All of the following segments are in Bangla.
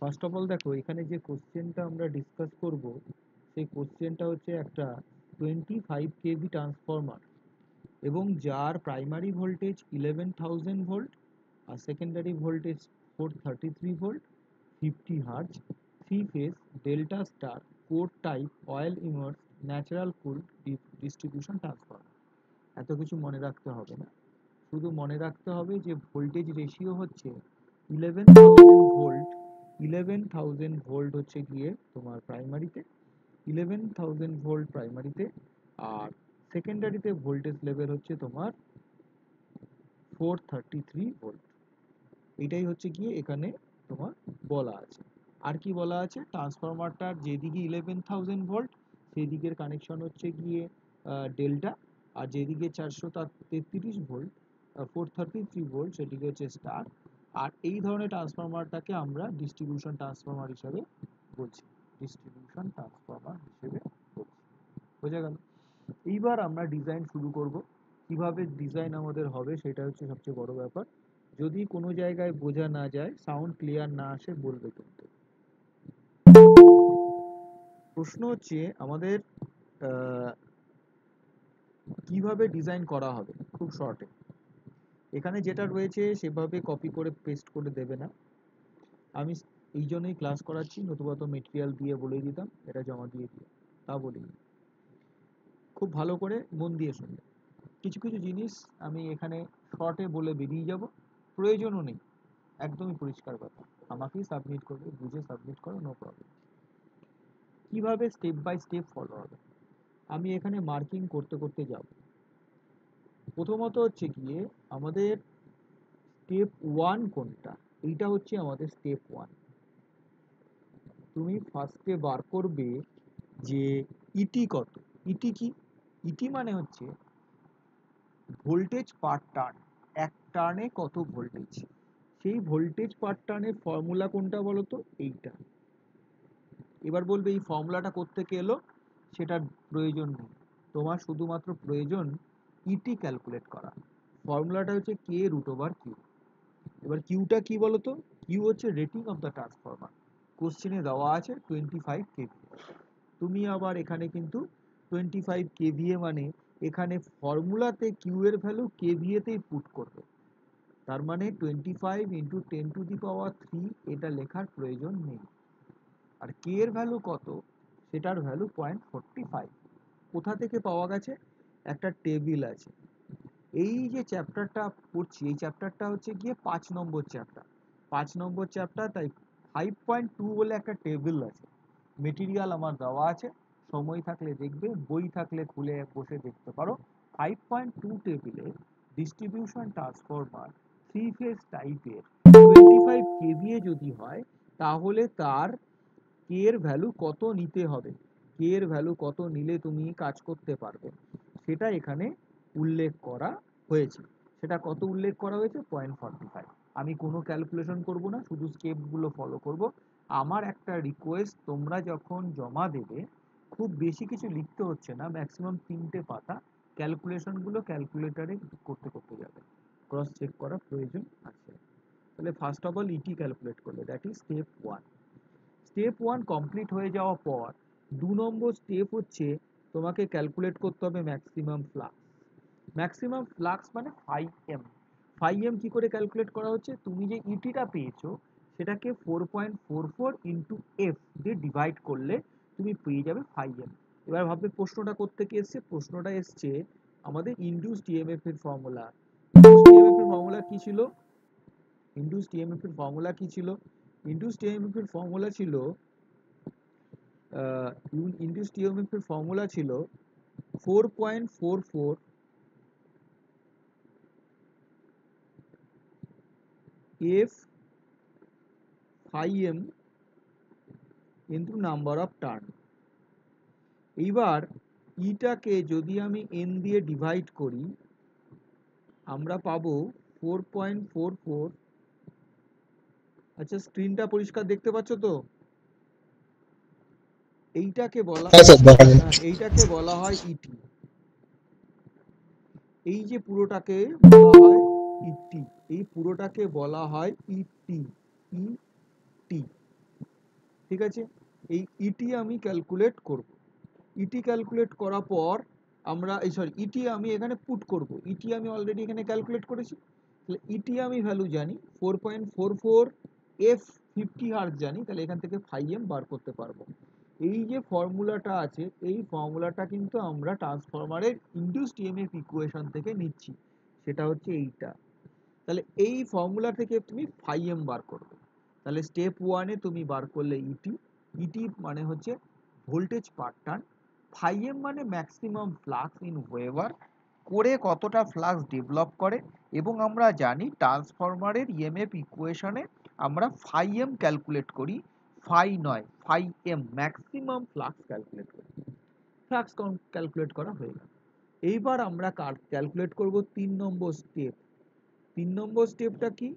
ফার্স্ট অফ অল দেখো এখানে যে কোশ্চেনটা আমরা ডিসকাস করব সেই কোশ্চেনটা হচ্ছে একটা 25 কেভি ট্রান্সফরমার এবং যার প্রাইমারি ভোল্টেজ 11,000 ভোল্ট আর secondary voltage 433 volt 50 hertz 3 phase delta star core type oil immersed natural cooled distribution transformer. এত কিছু মনে রাখতে হবে না, শুধু মনে রাখতে হবে যে ভোল্টেজ রেশিও হচ্ছে 11,000 ভোল্ট। 11,000 ভোল্ট হচ্ছে গিয়ে তোমার প্রাইমারিতে, 11,000 ভোল্ট প্রাইমারিতে, আর সেকেন্ডারিতে ভোল্টেজ লেভেল হচ্ছে তোমার 433 ভোল্ট। এটাই হচ্ছে গিয়ে এখানে তোমার বলা আছে। আর কি বলা আছে, ট্রান্সফরমারটার যেদিকে 11,000 ভোল্ট সেই দিকের কানেকশন হচ্ছে গিয়ে ডেল্টা, আর যেদিকে 433 ভোল্ট 433 ভোল্ট সেদিকে হচ্ছে স্টার। আর এই ধরনের ট্রান্সফরমারটাকে আমরা ডিস্ট্রিবিউশন ট্রান্সফরমার হিসেবে বলছি, ডিস্ট্রিবিউশন ট্রান্সফরমার হিসেবে বলছি। বোঝা গেল? এইবার আমরা ডিজাইন শুরু করব। কিভাবে ডিজাইন আমাদের হবে সেটা হচ্ছে সবচেয়ে বড় ব্যাপার। যদি কোনো জায়গায় বোঝা না যায়, সাউন্ড ক্লিয়ার না আসে বলবে কিন্তু। প্রশ্ন হচ্ছে আমাদের কিভাবে ডিজাইন করা হবে, খুব শর্টে। এখানে যেটা রয়েছে সেভাবে কপি করে পেস্ট করে দেবে না। আমি এই জন্যই ক্লাস করাচ্ছি, নতুবা তো মেটেরিয়াল দিয়ে বলে দিতাম এটা জমা দিয়ে দিও, তা বলিনি। খুব ভালো করে মন দিয়ে শুনবে। কিছু কিছু জিনিস আমি এখানে শর্টে বলে বেরিয়ে যাব, প্রয়োজনও নেই, একদমই পরিষ্কার কথা। আমাকেই সাবমিট করবে, বুঝে সাবমিট করো, নো প্রবলেম। কিভাবে স্টেপ বাই স্টেপ ফলো হবে আমি এখানে মার্কিং করতে করতে যাব। প্রথমত হচ্ছে গিয়ে আমাদের স্টেপ 1 কোনটা, এইটা হচ্ছে আমাদের স্টেপ 1। তুমি ফার্স্টে বার করবে যে ইটি কত। ইটি কি? ইটি মানে হচ্ছে ভোল্টেজ পার টার্ন, এক টার্নে কত ভোল্টেজ। সেই ভোল্টেজ পার টার্নের ফর্মুলা কোনটা বলো তো, এইটা। এবার বলবে এই ফর্মুলাটা কোত্থেকে এলো, সেটার প্রয়োজন নেই, তোমার শুধুমাত্র প্রয়োজন ইটি ক্যালকুলেট করা। ফর্মুলাটা হচ্ছে কে রুট ওভার কিউ। এবার কিউটা কি বলো তো, কিউ হচ্ছে রেটিং অফ দ্য ট্রান্সফরমার। কোশ্চেনে দেওয়া আছে 25 কেভি। তুমি আবার এখানে কিন্তু 25 কেভিএ মানে এখানে ফর্মুলাতে কিউ এর ভ্যালু কেভিএ তেই পুট করবে। তার মানে 25 ইন্টু 10⁻³ এটা লেখার প্রয়োজন নেই। আর কে এর ভ্যালু কত, সেটার ভ্যালু 0.45। কোথা থেকে পাওয়া গেছে, একটা টেবিল আছে। এই যে চ্যাপ্টারটা পড়ছি, এই চ্যাপ্টারটা হচ্ছে গিয়ে 5 নম্বর চ্যাপ্টার। 5 নম্বর চ্যাপ্টার, তাই 5.2 বলে একটা টেবিল আছে। মেটেরিয়াল আমার দেওয়া আছে, সময় থাকলে দেখবে, বই থাকলে খুলে বসে দেখতে পারো। 5.2 টেবিলে ডিস্ট্রিবিউশন ট্রান্সফরমার 3 ফেজ টাইপের 25 কেভিএ যদি হয়, তাহলে তার কে এর ভ্যালু কত নিতে হবে, কে এর ভ্যালু কত নিলে তুমি কাজ করতে পারবে, সেটা এখানে উল্লেখ করা হয়েছে। সেটা কত উল্লেখ করা হয়েছে, 0.45। আমি কোনো ক্যালকুলেশন করব না, শুধু স্টেপগুলো ফলো করব। আমার একটা রিকোয়েস্ট, তোমরা যখন জমা দেবে খুব বেশি কিছু লিখতে হচ্ছে না, ম্যাক্সিমাম 3টে পাতা, ক্যালকুলেশনগুলো ক্যালকুলেটারে করতে করতে যাবে, ক্রস চেক করার প্রয়োজন আছে। তাহলে first of all ET calculate করলে, that is step 1। Step 1 complete হয়ে যাওয়ার পর 2 নম্বর স্টেপ হচ্ছে তোমাকে ক্যালকুলেট করতে হবে ম্যাক্সিমাম ফ্লাক্স। ম্যাক্সিমাম ফ্লাক্স মানে 5m। 5m কি করে ক্যালকুলেট করা হচ্ছে, তুমি যে ইটিটা পেয়েছো সেটাকে 4.44 ইন্টু এফ দিয়ে ডিভাইড করলে তুমি পেয়ে যাবে 5m। এবার ভাববে প্রশ্নটা কোত্থেকে এসছে, প্রশ্নটা এসছে আমাদের ইনডিউসড ইএমএফ এর ফর্মুলা। ইনডিউসড ইএমএফ এর ফর্মুলা কি ছিল, ইনডিউসড ইএমএফ এর ফর্মুলা কি ছিল, ইনডিউসড ইএমএফ এর ফর্মুলা ছিল ইনডিউসড ইএমএফ এর ফর্মুলা ছিল 4.44 F 5m into number of turn. এইবার ইটাকে যদি আমি n দিয়ে ডিভাইড করি, আমরা পাবো 4.44। আচ্ছা স্ক্রিনটা পরিষ্কার দেখতে পাচ্ছ তো? এইটাকে বলা এইটাকে বলা হয় ইটি। এই যে পুরোটাকে বলা হয় ইটি, এই পুরোটাকে বলা হয় ইটি, ইটি। ঠিক আছে, এই ইটি আমি ক্যালকুলেট করব। ইটি ক্যালকুলেট করার পর আমরা ইটি আমি এখানে পুট করব। ইটি আমি অলরেডি এখানে ক্যালকুলেট করেছি, তাহলে ইটি আমি ভ্যালু জানি 4.44, এফ 50 হার্জ জানি, তাহলে এখান থেকে ফাই বার করতে পারবো। এই যে ফর্মুলাটা আছে, এই ফর্মুলাটা কিন্তু আমরা ট্রান্সফরমারের ইনডিউসড ইএমএফ ইকুয়েশন থেকে নিচ্ছি, সেটা হচ্ছে এইটা। তাহলে এই ফর্মুলা থেকে তুমি বার করবে। তাহলে স্টেপ 1-এ তুমি বার করলে ইটি, ইটি মানে হচ্ছে ভোল্টেজ পার টার্ন, মানে ম্যাক্সিমাম ফ্লাক্স ইন ওয়েভার, করে কতটা ফ্লাক্স ডেভেলপ করে, এবং আমরা জানি ট্রান্সফরমারের ইএমএফ ইকুয়েশনে আমরা ক্যালকুলেট করি, নয় ম্যাক্সিমাম ফ্লাক্স ক্যালকুলেট করি। ফ্লাক্স ক্যালকুলেট করা হয়ে গেল। এইবার আমরা ক্যালকুলেট করব 3 নম্বর স্টেপ। 3 নম্বর স্টেপটা কি?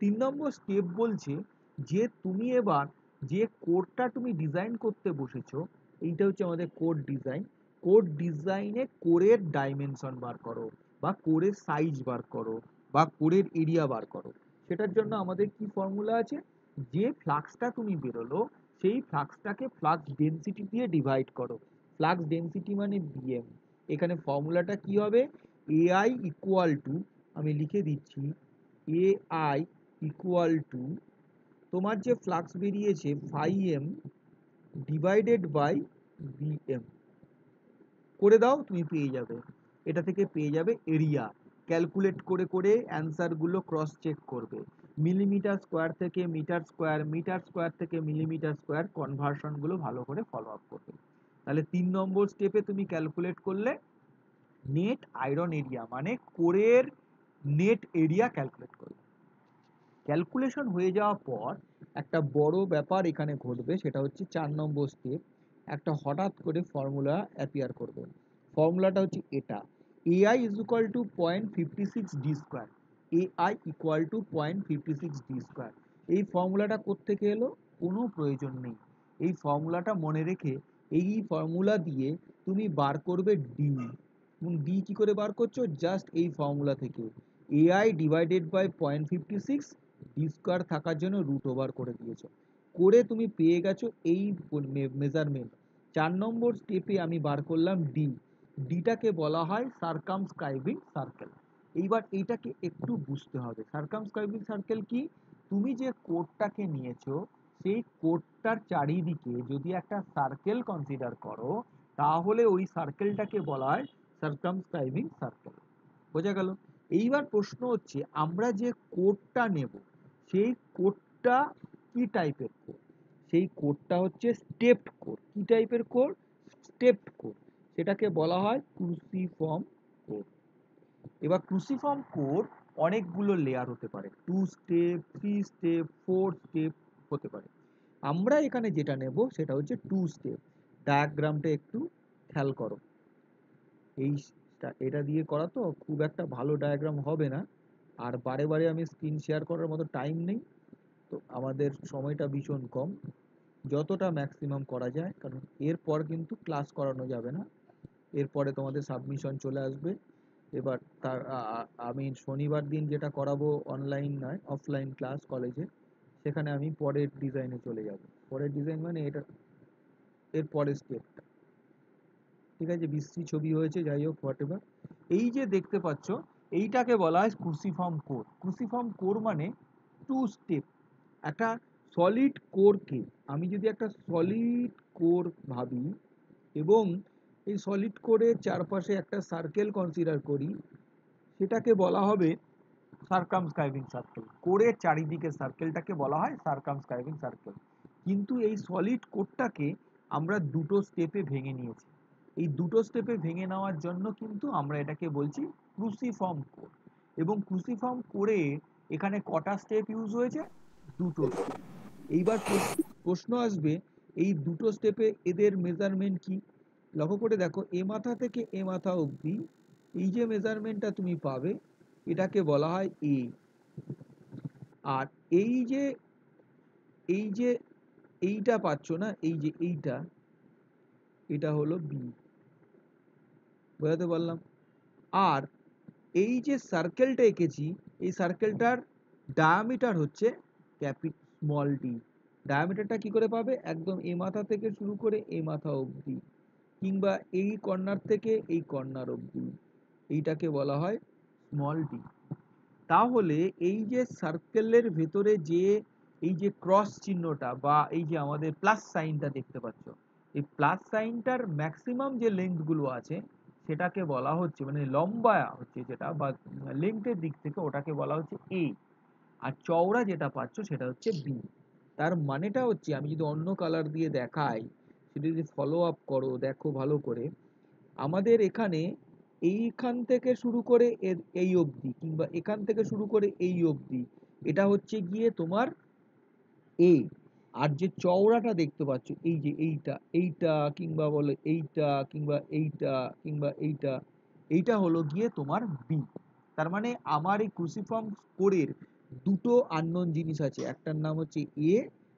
3 নম্বর স্টেপ বলছে যে তুমি এবার যে কোডটা তুমি ডিজাইন করতে বসেছো, এইটা হচ্ছে আমাদের কোড ডিজাইন। কোড ডিজাইনে কোরের ডাইমেনশন বার করো, বা কোরের সাইজ বার করো, বা কোরের এরিয়া বার করো। সেটার জন্য আমাদের কি ফর্মুলা আছে? যে ফ্লাক্সটা তুমি বেরোলো, সেই ফ্লাক্সটাকে ফ্লাক্স ডেনসিটি দিয়ে ডিভাইড করো। ফ্লাক্স ডেনসিটি মানে বিএম। এখানে ফর্মুলাটা কি হবে? এআই ইকুয়াল টু, আমি লিখে দিচ্ছি, এআই ইকুয়াল টু তোমার যে ফ্লাক্স বেরিয়েছে ফাই ডিভাইডেড বাই বিএম করে দাও, তুমি পেয়ে যাবে। এটা থেকে পেয়ে যাবে এরিয়া। ক্যালকুলেট করে করে অ্যান্সারগুলো ক্রস চেক করবে, মিলিমিটার স্কোয়ার থেকে মিটার স্কোয়ার, মিটার স্কোয়ার থেকে মিলিমিটার স্কোয়ার, কনভার্সনগুলো ভালো করে ফলো আপ করবে। তাহলে 3 নম্বর স্টেপে তুমি ক্যালকুলেট করলে নেট আয়রন এরিয়া, মানে কোরের নেট এরিয়া ক্যালকুলেট করবে। ক্যালকুলেশন হয়ে যাওয়ার পর একটা বড় ব্যাপার এখানে ঘটবে, সেটা হচ্ছে 4 নম্বর স্টেপ। একটা হঠাৎ করে ফর্মুলা অ্যাপিয়ার করবে। ফর্মুলাটা হচ্ছে এটা, AI is equal two 0.56 D square. AI equal to 0.56 D square. এই ফর্মুলাটা কোত্থেকে এলো? কোনো প্রয়োজন নেই। এই ফর্মুলাটা মনে রেখে এই ফর্মুলা দিয়ে তুমি বার করবে ডি। ডি কি করে বার করছো? জাস্ট এই ফর্মুলা থেকে AI divided by 0.56, D square থাকার জন্য রুট ওভার করে দিয়েছো, করে তুমি পেয়ে গেছো এই মেজারমেন্ট। 4 নম্বর স্টেপে আমি বার করলাম ডি। ডিটাকে বলা হয় সারকামস্ক্রাইবিং সার্কেল। এইবার এইটাকে একটু বুঝতে হবে। সারকামস্ক্রাইবিং সার্কেল কি? তুমি যে কোডটাকে নিয়েছো, সেই কোডটার চারিদিকে যদি একটা সার্কেল কনসিডার করো, তাহলে ওই সার্কেলটাকে বলা হয় সারকামস্ক্রাইবিং সার্কেল। বোঝা গেল? এইবার প্রশ্ন হচ্ছে, আমরা যে কোডটা নেব, সেই কোডটা কি টাইপের কোড? সেই কোডটা হচ্ছে স্টেপড কোড। কি টাইপের কোড? Stepped code. সেটাকে বলা হয় ক্রুসিফর্ম কোড। এবার ক্রুসিফর্ম কোড অনেকগুলো লেয়ার হতে পারে, 2 স্টেপ, 3 স্টেপ, 4 স্টেপ হতে পারে। আমরা এখানে যেটা নেব সেটা হচ্ছে 2 স্টেপ। ডায়াগ্রামটা একটু খেয়াল করো। এটা দিয়ে করা তো খুব একটা ভালো ডায়াগ্রাম হবে না, আর বারে বারে আমি স্ক্রিন শেয়ার করার মতো টাইম নেই, তো আমাদের সময়টা ভীষণ কম। যতটা ম্যাক্সিমাম করা যায়, কারণ এরপর কিন্তু ক্লাস করানো যাবে না, এরপরে তোমাদের সাবমিশন চলে আসবে। এবার আমি শনিবার দিন যেটা করাবো অনলাইন নয়, অফলাইন ক্লাস কলেজে, সেখানে আমি পরের ডিজাইনে চলে যাব। পরের ডিজাইন মানে এটা, এর পরের স্টেপটা। ঠিক আছে, বিশ্রী ছবি হয়েছে, যাই হোক, হোয়াট এভার। এই যে দেখতে পাচ্ছ, এইটাকে বলা হয় ক্রুসিফর্ম কোর। ক্রুসিফর্ম কোর মানে 2 স্টেপ। একটা সলিড কোরকে, আমি যদি একটা সলিড কোর ভাবি এবং এই সলিড কোরের চারপাশে একটা সার্কেল কনসিডার করি, সেটাকে বলা হবে সারকামস্ক্রাইবিং সার্কেল। কোরের চারিদিকে সার্কেলটাকে বলা হয় সারকামস্ক্রাইবিং সার্কেল। কিন্তু এই সলিড কোরটাকে আমরা দুটো স্টেপে ভেঙে নিয়েছি। এই দুটো স্টেপে ভেঙে নেওয়ার জন্য কিন্তু আমরা এটাকে বলছি ক্রুসিফর্ম কোর। এবং ক্রুসিফর্ম কোরে এখানে কটা স্টেপ ইউজ হয়েছে? দুটো স্টেপ। এইবার প্রশ্ন আসবে, এই দুটো স্টেপে এদের মেজারমেন্ট কি? লক্ষ্য করে দেখো, এ মাথা থেকে এ মাথা অবধি এই যে মেজারমেন্টটা তুমি পাবে, এটাকে বলা হয় এ। আর এই যে এই যে এইটা পাচ্ছ না, এই যে এইটা, এটা হলো বি। বোঝাতে পারলাম? আর এই যে সার্কেলটা এঁকেছি, এই সার্কেলটার ডায়ামিটার হচ্ছে স্মল ডি। ডায়ামিটারটা কি করে পাবে? একদম এই মাথা থেকে শুরু করে এই মাথা অবধি, কিংবা এই কর্নার থেকে এই কর্নার অবধি, এইটাকে বলা হয় স্মল ডি। তাহলে এই যে সার্কেলের ভেতরে যে এই যে ক্রস চিহ্নটা বা এই যে আমাদের প্লাস সাইনটা দেখতে পাচ্ছ, এই প্লাস সাইনটার ম্যাক্সিমাম যে লেন্থ গুলো আছে সেটাকে বলা হচ্ছে, মানে লম্বা হচ্ছে যেটা বা লেন্থের দিক থেকে ওটাকে বলা হচ্ছে এ, আর চওড়া যেটা পাচ্ছ সেটা হচ্ছে বি। তার মানেটা হচ্ছে, আমি যদি অন্য কালার দিয়ে দেখাই, সেটা যদি ফলো আপ করো দেখো ভালো করে, আমাদের এখানে এইখান থেকে শুরু করে এই অবধি, কিংবা এখান থেকে শুরু করে এই অবধি, এটা হচ্ছে গিয়ে তোমার এ। আর যে চওড়াটা দেখতে পাচ্ছ, এই যে এইটা এইটা কিংবা বলে এইটা কিংবা এইটা কিংবা এইটা, এইটা হলো গিয়ে তোমার বি। তার মানে আমার এই ক্রুসিফর্ম কোরের দুটো আননোন জিনিস আছে, একটার নাম হচ্ছে এ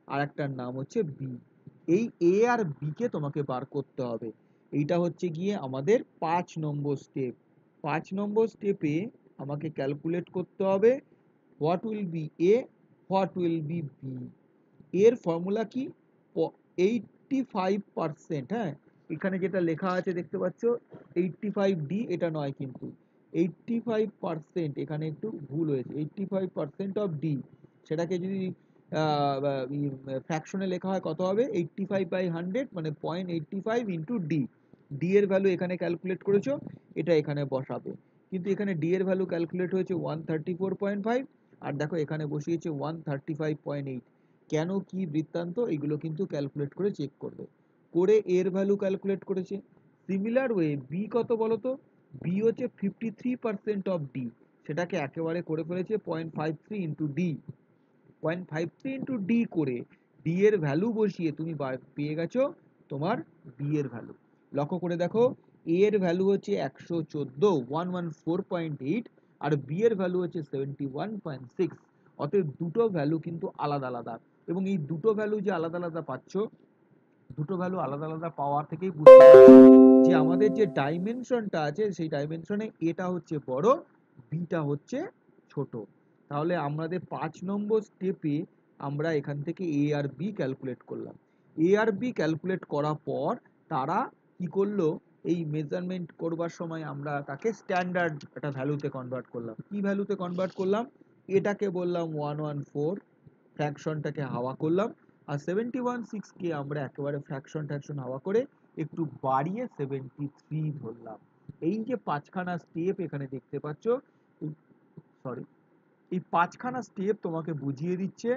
আর একটার নাম হচ্ছে বি। এই এ আর বি কে তোমাকে বার করতে হবে। এইটা হচ্ছে গিয়ে আমাদের 5 নম্বর স্টেপ। 5 নম্বর স্টেপে আমাকে ক্যালকুলেট করতে হবে what will be A, what will be B. এর ফর্মুলা কি? 85%, হ্যাঁ, এখানে যেটা লেখা আছে দেখতে পাচ্ছ 85D, এটা নয় কিন্তু 85%, এখানে একটু ভুল হয়েছে, 85% অফ ডি। সেটাকে যদি ফ্র্যাকশনে লেখা হয় কত হবে? 85/100, মানে 0.85 ইন্টু ডি। ডি এর ভ্যালু এখানে ক্যালকুলেট করেছো, এটা এখানে বসাবে। কিন্তু এখানে ডি এর ভ্যালু ক্যালকুলেট হয়েছে 134.5, আর দেখো এখানে বসিয়েছে 135.8। কেন, কি বৃত্তান্ত, এগুলো কিন্তু ক্যালকুলেট করে চেক করবে। করে এর ভ্যালু ক্যালকুলেট করেছে। সিমিলার ওয়ে বি কত বলো তো? বি হচ্ছে 53% অফ ডি, সেটাকে একেবারে করে ফেলেছে 0.53 ইন্টু ডি। 0.53 ইন্টু ডি করে ডি এর ভ্যালু বসিয়ে তুমি পেয়ে গেছো তোমার বি এর ভ্যালু। লক্ষ্য করে দেখো, এ এর ভ্যালু হচ্ছে 114, 114.8, আর বি এর ভ্যালু হচ্ছে 71.6। অতএব দুটো ভ্যালু কিন্তু আলাদা আলাদা, এবং এই দুটো ভ্যালু যে আলাদা আলাদা পাচ্ছ, দুটো ভ্যালু আলাদা আলাদা পাওয়ার থেকেই বুঝতে পারছো যে আমাদের যে ডাইমেনশনটা আছে সেই ডাইমেনশনে এটা হচ্ছে বড়, বিটা হচ্ছে ছোট। তাহলে আমাদের 5 নম্বর স্টেপে আমরা এখান থেকে এ আর বি ক্যালকুলেট করলাম। এ আর বি ক্যালকুলেট করার পর তারা কি করলো, এই মেজারমেন্ট করবার সময় আমরা তাকে স্ট্যান্ডার্ড একটা ভ্যালুতে কনভার্ট করলাম। কি ভ্যালুতে কনভার্ট করলাম? এটাকে বললাম 114, ফ্র্যাকশনটাকে হাওয়া করলাম, আর 71.6 কে আমরা একেবারে ফ্র্যাকশন ট্যাকশন হাওয়া করে একটু বাড়িয়ে 73 ধরলাম। এই যে পাঁচখানা স্টেপ এখানে দেখতে পাচ্ছ, সরি, এই পাঁচখানা স্টেপ তোমাকে বুঝিয়ে দিচ্ছে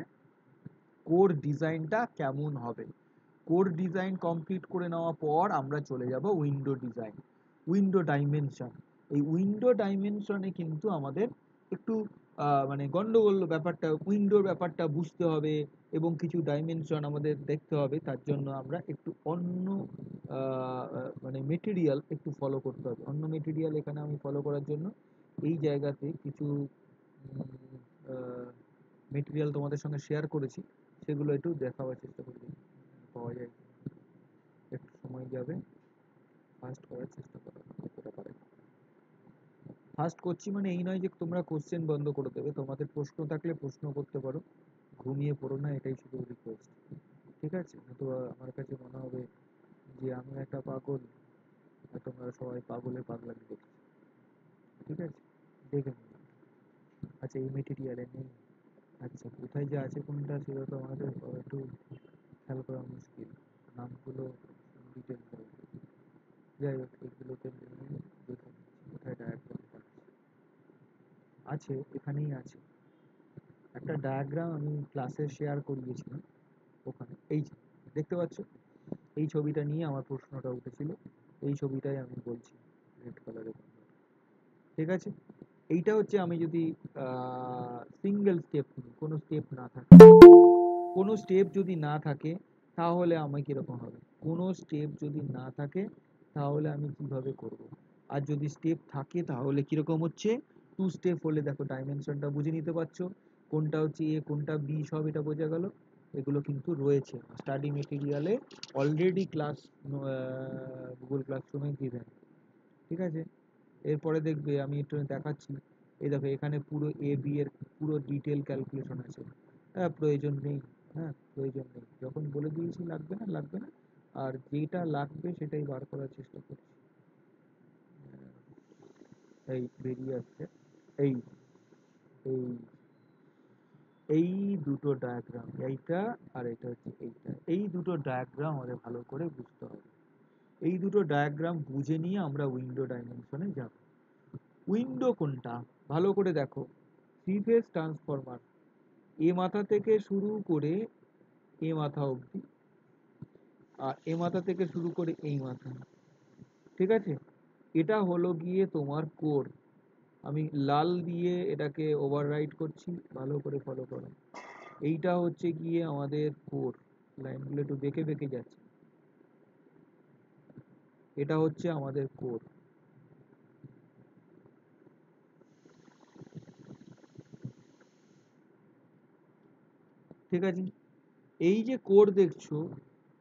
কোর ডিজাইনটা কেমন হবে। কোর ডিজাইন কমপ্লিট করে নেওয়ার পর আমরা চলে যাব উইন্ডো ডিজাইন, উইন্ডো ডাইমেনশন। এই উইন্ডো ডাইমেনশনে কিন্তু আমাদের একটু মানে গন্ডগোল ব্যাপারটা, উইন্ডোর ব্যাপারটা বুঝতে হবে এবং কিছু ডাইমেনশন আমাদের দেখতে হবে। তার জন্য আমরা একটু অন্য মানে মেটেরিয়াল একটু ফলো করতে হবে। অন্য মেটেরিয়াল এখানে আমি ফলো করার জন্য এই জায়গাতে কিছু মেটেরিয়াল তোমাদের সঙ্গে শেয়ার করেছি, সেগুলো একটু দেখাবার চেষ্টা করছি, পাওয়া যায় একটু সময় যাবে, ফাস্ট করার চেষ্টা করো কতটা পারে। ফাস্ট করছি মানে এই নয় যে তোমরা কোশ্চেন বন্ধ করে দেবে, তোমাদের প্রশ্ন থাকলে প্রশ্ন করতে পারো, ঘুমিয়ে পড়ো না, এটাই শুধু রিকোয়েস্ট। ঠিক আছে? তো আমার কাছে মনে হবে যে আমি একটা পাগল, আর তোমরা সবাই পাগলে পাগলামি করছো। ঠিক আছে, দেখে নিও। আচ্ছা, এই মেটেরিয়ালে নেই, আচ্ছা কোথায় যে আছে কোনটা সেটা তো আমাদের একটু খেয়াল করা মুশকিল, নামগুলো ডিটেল করে। যাই হোক, এগুলোতে নেই, দেখে নিচ্ছি কোথায় ডায়াগ্রাম আছে। এখানেই আছে একটা ডায়াগ্রাম, আমি ক্লাসে শেয়ার করিয়েছিলাম ওখানে। এই যে দেখতে পাচ্ছ, এই ছবিটা নিয়ে আমার প্রশ্নটা উঠেছিল, এই ছবিটাই আমি বলছি, রেড কালারের। ঠিক আছে, এইটা হচ্ছে আমি যদি সিঙ্গেল স্টেপ, কোনো স্টেপ না থাকে, কোনো স্টেপ যদি না থাকে তাহলে আমি কিরকম হবে, কোনো স্টেপ যদি না থাকে তাহলে আমি কিভাবে করব, আর যদি স্টেপ থাকে তাহলে কিরকম হচ্ছে। টু স্টেপ হলে দেখো ডাইমেনশনটা বুঝে নিতে পারছো, কোনটা হচ্ছে এ কোনটা বি, সব এটা বোঝা গেল। এগুলো কিন্তু রয়েছে স্টাডি মেটেরিয়ালে অলরেডি, ক্লাস গুগল ক্লাসরুমে গিভেন। ঠিক আছে, এরপরে দেখবে আমি একটু দেখাচ্ছি, এই দেখো এখানে পুরো এ বি এর পুরো ডিটেল ক্যালকুলেশন আছে। প্রয়োজন নেই, হ্যাঁ, প্রয়োজন নেই, যখন বলে দিয়েছি লাগবে না লাগবে না, আর যেটা লাগবে সেটাই বার করার চেষ্টা করছি। এই বেরিয়ে আসছে, এই এই এই দুটো ডায়াগ্রাম, এইটা আর এটা হচ্ছে এইটা, এই দুটো ডায়াগ্রাম আমাদের ভালো করে বুঝতে হবে। এই দুটো ডায়াগ্রাম বুঝে নিয়ে আমরা উইন্ডো ডাইমেনশনে যাব। উইন্ডো কোনটা ভালো করে দেখো, থ্রি ফেজ ট্রান্সফরমার, এ মাথা থেকে শুরু করে এ মাথা অবধি, আর এ মাথা থেকে শুরু করে এই মাথা, ঠিক আছে? এটা হলো গিয়ে তোমার কোর। আমি লাল দিয়ে এটাকে ওভাররাইট করছি, ভালো করে ফলো করো। এইটা হচ্ছে গিয়ে আমাদের কোর, লাইনগুলো একটু বেঁকে বেঁকে যাচ্ছে, এটা হচ্ছে আমাদের কোর। ঠিক আছে, এই যে কোর দেখছো,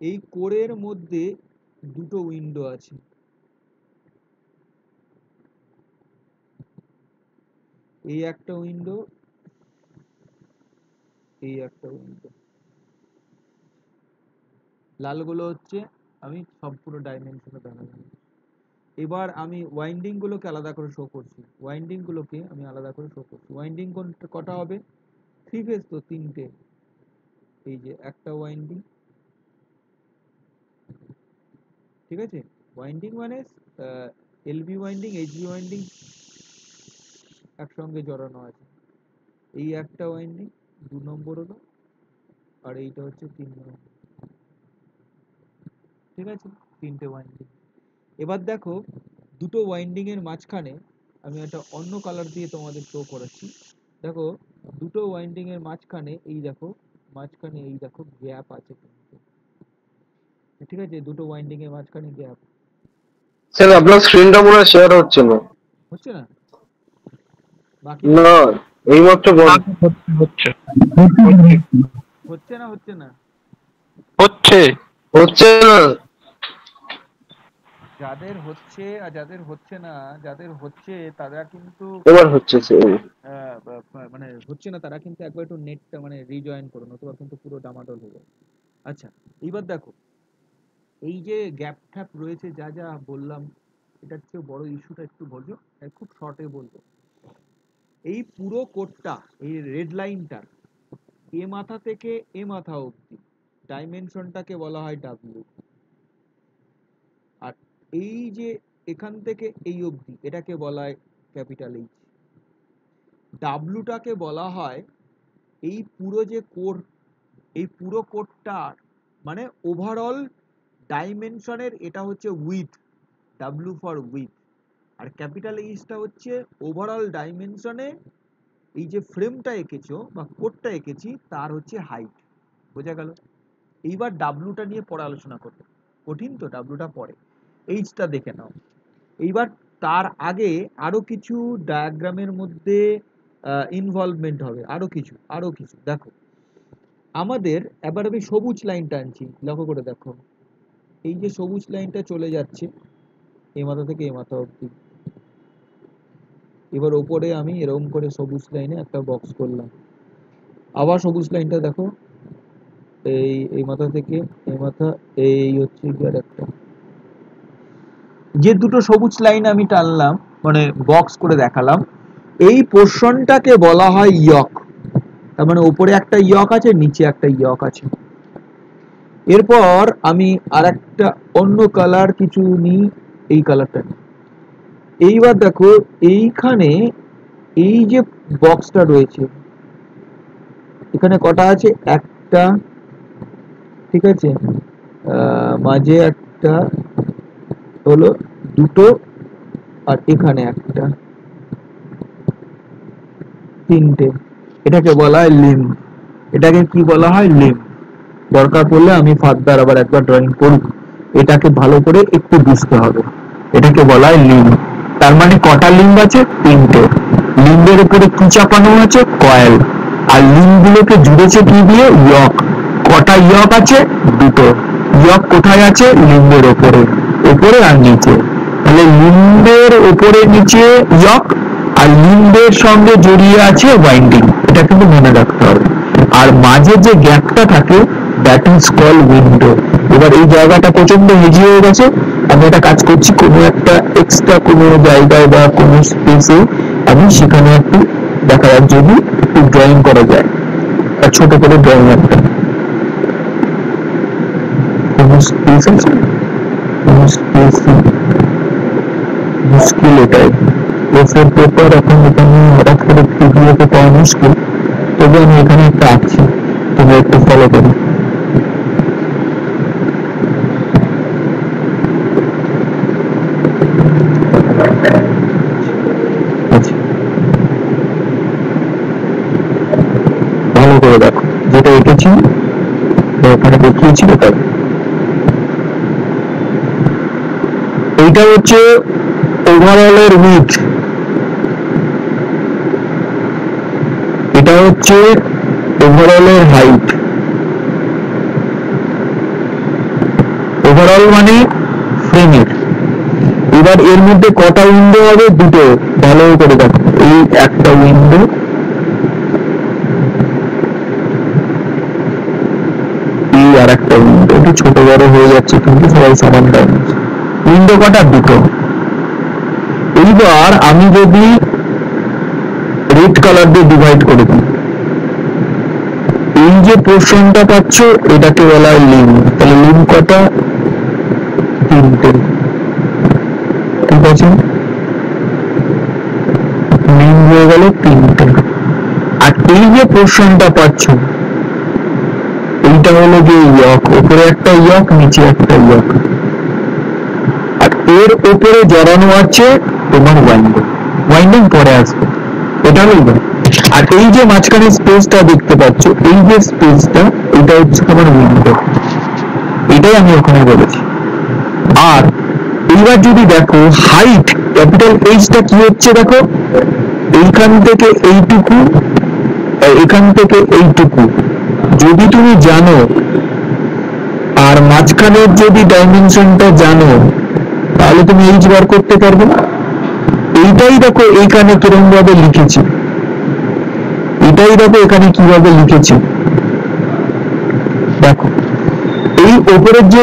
এই কোরের মধ্যে দুটো উইন্ডো আছে, এই একটা উইন্ডো, এই একটা উইন্ডো। লালগুলো হচ্ছে, আমি সব পুরো ডাইমেনশনে দেখাবো। এবার আমি ওয়াইন্ডিং গুলোকে আলাদা করে শো করছি, ওয়াইন্ডিং গুলোকে আমি আলাদা করে শো করছি। ওয়াইন্ডিং কটা হবে? থ্রি ফেজ তো তিনটে, এই যে একটা ওয়াইন্ডিং, ঠিক আছে? ওয়াইন্ডিং মানে এলবি ওয়াইন্ডিং, এইচবি ওয়াইন্ডিং একসঙ্গে জড়ানো আছে। এই একটা ওয়াইন্ডিং, 2 নম্বর হলো, আর এইটা হচ্ছে 3 নম্বর, ঠিক আছে? তিনটে ওয়াইন্ডিং। এবার দেখো, দুটো ওয়াইন্ডিং এর মাঝখানে আমি একটা অন্য কালার দিয়ে তোমাদের শো করাচ্ছি। দেখো, দুটো ওয়াইন্ডিং এর মাঝখানে এই দেখো, মাঝখানে এই দেখো গ্যাপ আছে কিন্তু, ঠিক আছে? দুটো ওয়াইন্ডিং এর মাঝখানে গ্যাপ। স্যার আপনার স্ক্রিনটা মনে হয় শেয়ার হচ্ছে না। হচ্ছে না? বাকি না, এইমাত্র হচ্ছে হচ্ছে না, হচ্ছে না, হচ্ছে হচ্ছে না। যাদের হচ্ছে আর যাদের হচ্ছে না, যাদের হচ্ছে তারা কিন্তু এবার হচ্ছে স্যার। মানে হচ্ছে না তারা কিন্তু একবার একটু নেটটা মানে রিজয়েন করো, নতুবা কিন্তু পুরো ডামাডোল হয়ে যাবে। আচ্ছা, এইবার দেখো, এই যে গ্যাপ ট্যাপ রয়েছে যা যা বললাম, এটার চেয়ে বড় ইস্যুটা একটু বোঝো, খুব শর্টে বলবো। এই পুরো কোডটা, এই রেড লাইনটার এ মাথা থেকে এ মাথা অবধি ডাইমেনশনটাকে বলা হয় ডাব্লিউ, আর এই যে এখান থেকে এই অবধি এটাকে বলা হয় ক্যাপিটাল এইচ। ডাব্লুটাকে বলা হয় এই পুরো যে কোর, এই পুরো কোডটার মানে ওভারঅল ডাইমেনশনের, এটা হচ্ছে উইথ, ডাব্লু ফর উইথ। আর ক্যাপিটাল এইচটা হচ্ছে ওভারঅল ডাইমেনশনে এই যে ফ্রেমটা এঁকেছো বা কোডটা এঁকেছি তার হচ্ছে হাইট। বোঝা গেল? এইবার ডাব্লুটা নিয়ে পরে আলোচনা করবো, কঠিন তো, ডাব্লুটা পরে, এইচটা দেখে নাও। এইবার তার আগে আরো কিছু ডায়াগ্রামের মধ্যে ইনভলভমেন্ট হবে, আরো কিছু দেখো। আমাদের এবার আমি সবুজ লাইনটা আনছি, লক্ষ্য করে দেখো, এই যে সবুজ লাইনটা চলে যাচ্ছে এ মাথা থেকে এ মাথা অবধি। এবার ওপরে আমি এরকম করে সবুজ লাইনে একটা বক্স করলাম, আবার সবুজ লাইনটা দেখো, এই মাথা থেকে এই মাথা, এই হচ্ছে গিয়ার একটা, যে দুটো সবুজ লাইন আমি টানলাম মানে বক্স করে দেখালাম, এই পোর্শনটাকে বলা হয় ইয়ক। তার মানে উপরে একটা ইয়ক আছে, নিচে একটা ইয়ক আছে। এরপর আমি আরেকটা অন্য কালার কিছু নিই, এই কালারটা নিই। এইবার দেখো, এইখানে এই যে বক্সটা রয়েছে, এখানে কটা আছে? একটা, ঠিক আছে? মাঝে একটা হলো, দুটো, আর এখানে একটা, তিনটে। এটাকে বলা হয় লিম্ব। এটাকে কি বলা হয়? লিম্ব। দরকার পড়লে আমি ফার্দার আবার একবার ড্রয়িং করব, এটাকে ভালো করে একটু বুঝতে হবে। এটাকে বলা হয় লিম্ব। তার মানে কটা লিম্ব আছে? তিনটে। লিম্বের উপরে কি চাপানো আছে? কয়েল। আর লিম্বগুলোকে জুড়েছে কি দিয়ে? ইয়ক। কটা ইয়ক আছে? দুটো। ইয়ক কোথায় আছে? লিম্বের ওপরে, ওপরে আর নিচে। তাহলে লিম্বের ওপরে নিচে ইয়ক, আর লিম্বের সঙ্গে জড়িয়ে আছে ওয়াইন্ডিং। এটা কিন্তু মনে রাখতে হবে। আর মাঝে যে গ্যাপটা থাকে দ্যাট ইজ কল উইন্ডো। এবার এই জায়গাটা প্রচন্ড হেজি হয়ে গেছে, আমি একটা কাজ করছি, কোনো একটা এক্সট্রা কোনো জায়গায় বা কোনো স্পেসে আমি সেখানে একটু দেখা যাক যদি একটু ড্রয়িং করা যায়, ছোট করে ড্রয়িং একটা কোনো স্পেস আছে, কোনো স্পেস মুশকিল এটাই। এসের পেপার এখন এখানে হঠাৎ করে পিডিএফে পাওয়া মুশকিল, তবে আমি এখানে একটা আছি, তুমি একটু ফলো করো। ভালো করে দেখো যেটা এঁকেছি ওখানে দেখিয়েছি, তাই এইটা হচ্ছে ওভারঅলের উইথ, এটা হচ্ছে ওভারঅলের হাইট। ওভারঅল মানে ফ্রেমের। এবার এর মধ্যে কটা উইন্ডো হবে? দুটো। ভালো করে দেখো, এই একটা উইন্ডো, এই আর একটা উইন্ডো। একটু ছোট বড় হয়ে যাচ্ছে কিন্তু সবাই সমান টাইম। উইন্ডো কটা? দুটো। এইবার আমি যদি রেড কালার দিয়ে ডিভাইড করে দিই, এই যে পোর্শনটা পাচ্ছ এটাকে বলা হয় লিম। তাহলে লিম কটা? তিনটে। ঠিক আছে, লিম হয়ে গেল তিনটে। আর এই যে পোর্শনটা পাচ্ছ এইটা হলো যে ইয়ক, উপরে একটা ইয়ক নিচে একটা ইয়ক, আর এর উপরে জড়ানো আছে তোমার ওয়াইন্ডিং। ওয়াইন্ডিং পরে আসবে, এটা হলো। আর এই যে মাঝখানে স্পেসটা দেখতে পাচ্ছ, এই যে স্পেসটা, এটা হচ্ছে তোমার উইন্ডো, এটাই আমি ওখানে বলেছি। আর এইবার যদি দেখো হাইট, ক্যাপিটাল এইচটা কি হচ্ছে দেখো, এইখান থেকে এইটুকু, এখান থেকে এইটুকু যদি তুমি জানো, আর মাঝখানের যদি ডাইমেনশনটা জানো, তাহলে তুমি এইচ বার করতে পারবে। এইটাই দেখো এইখানে কিরকম ভাবে লিখেছি, এটাই দেখো এখানে কিভাবে লিখেছি। দেখো এই উপরের যে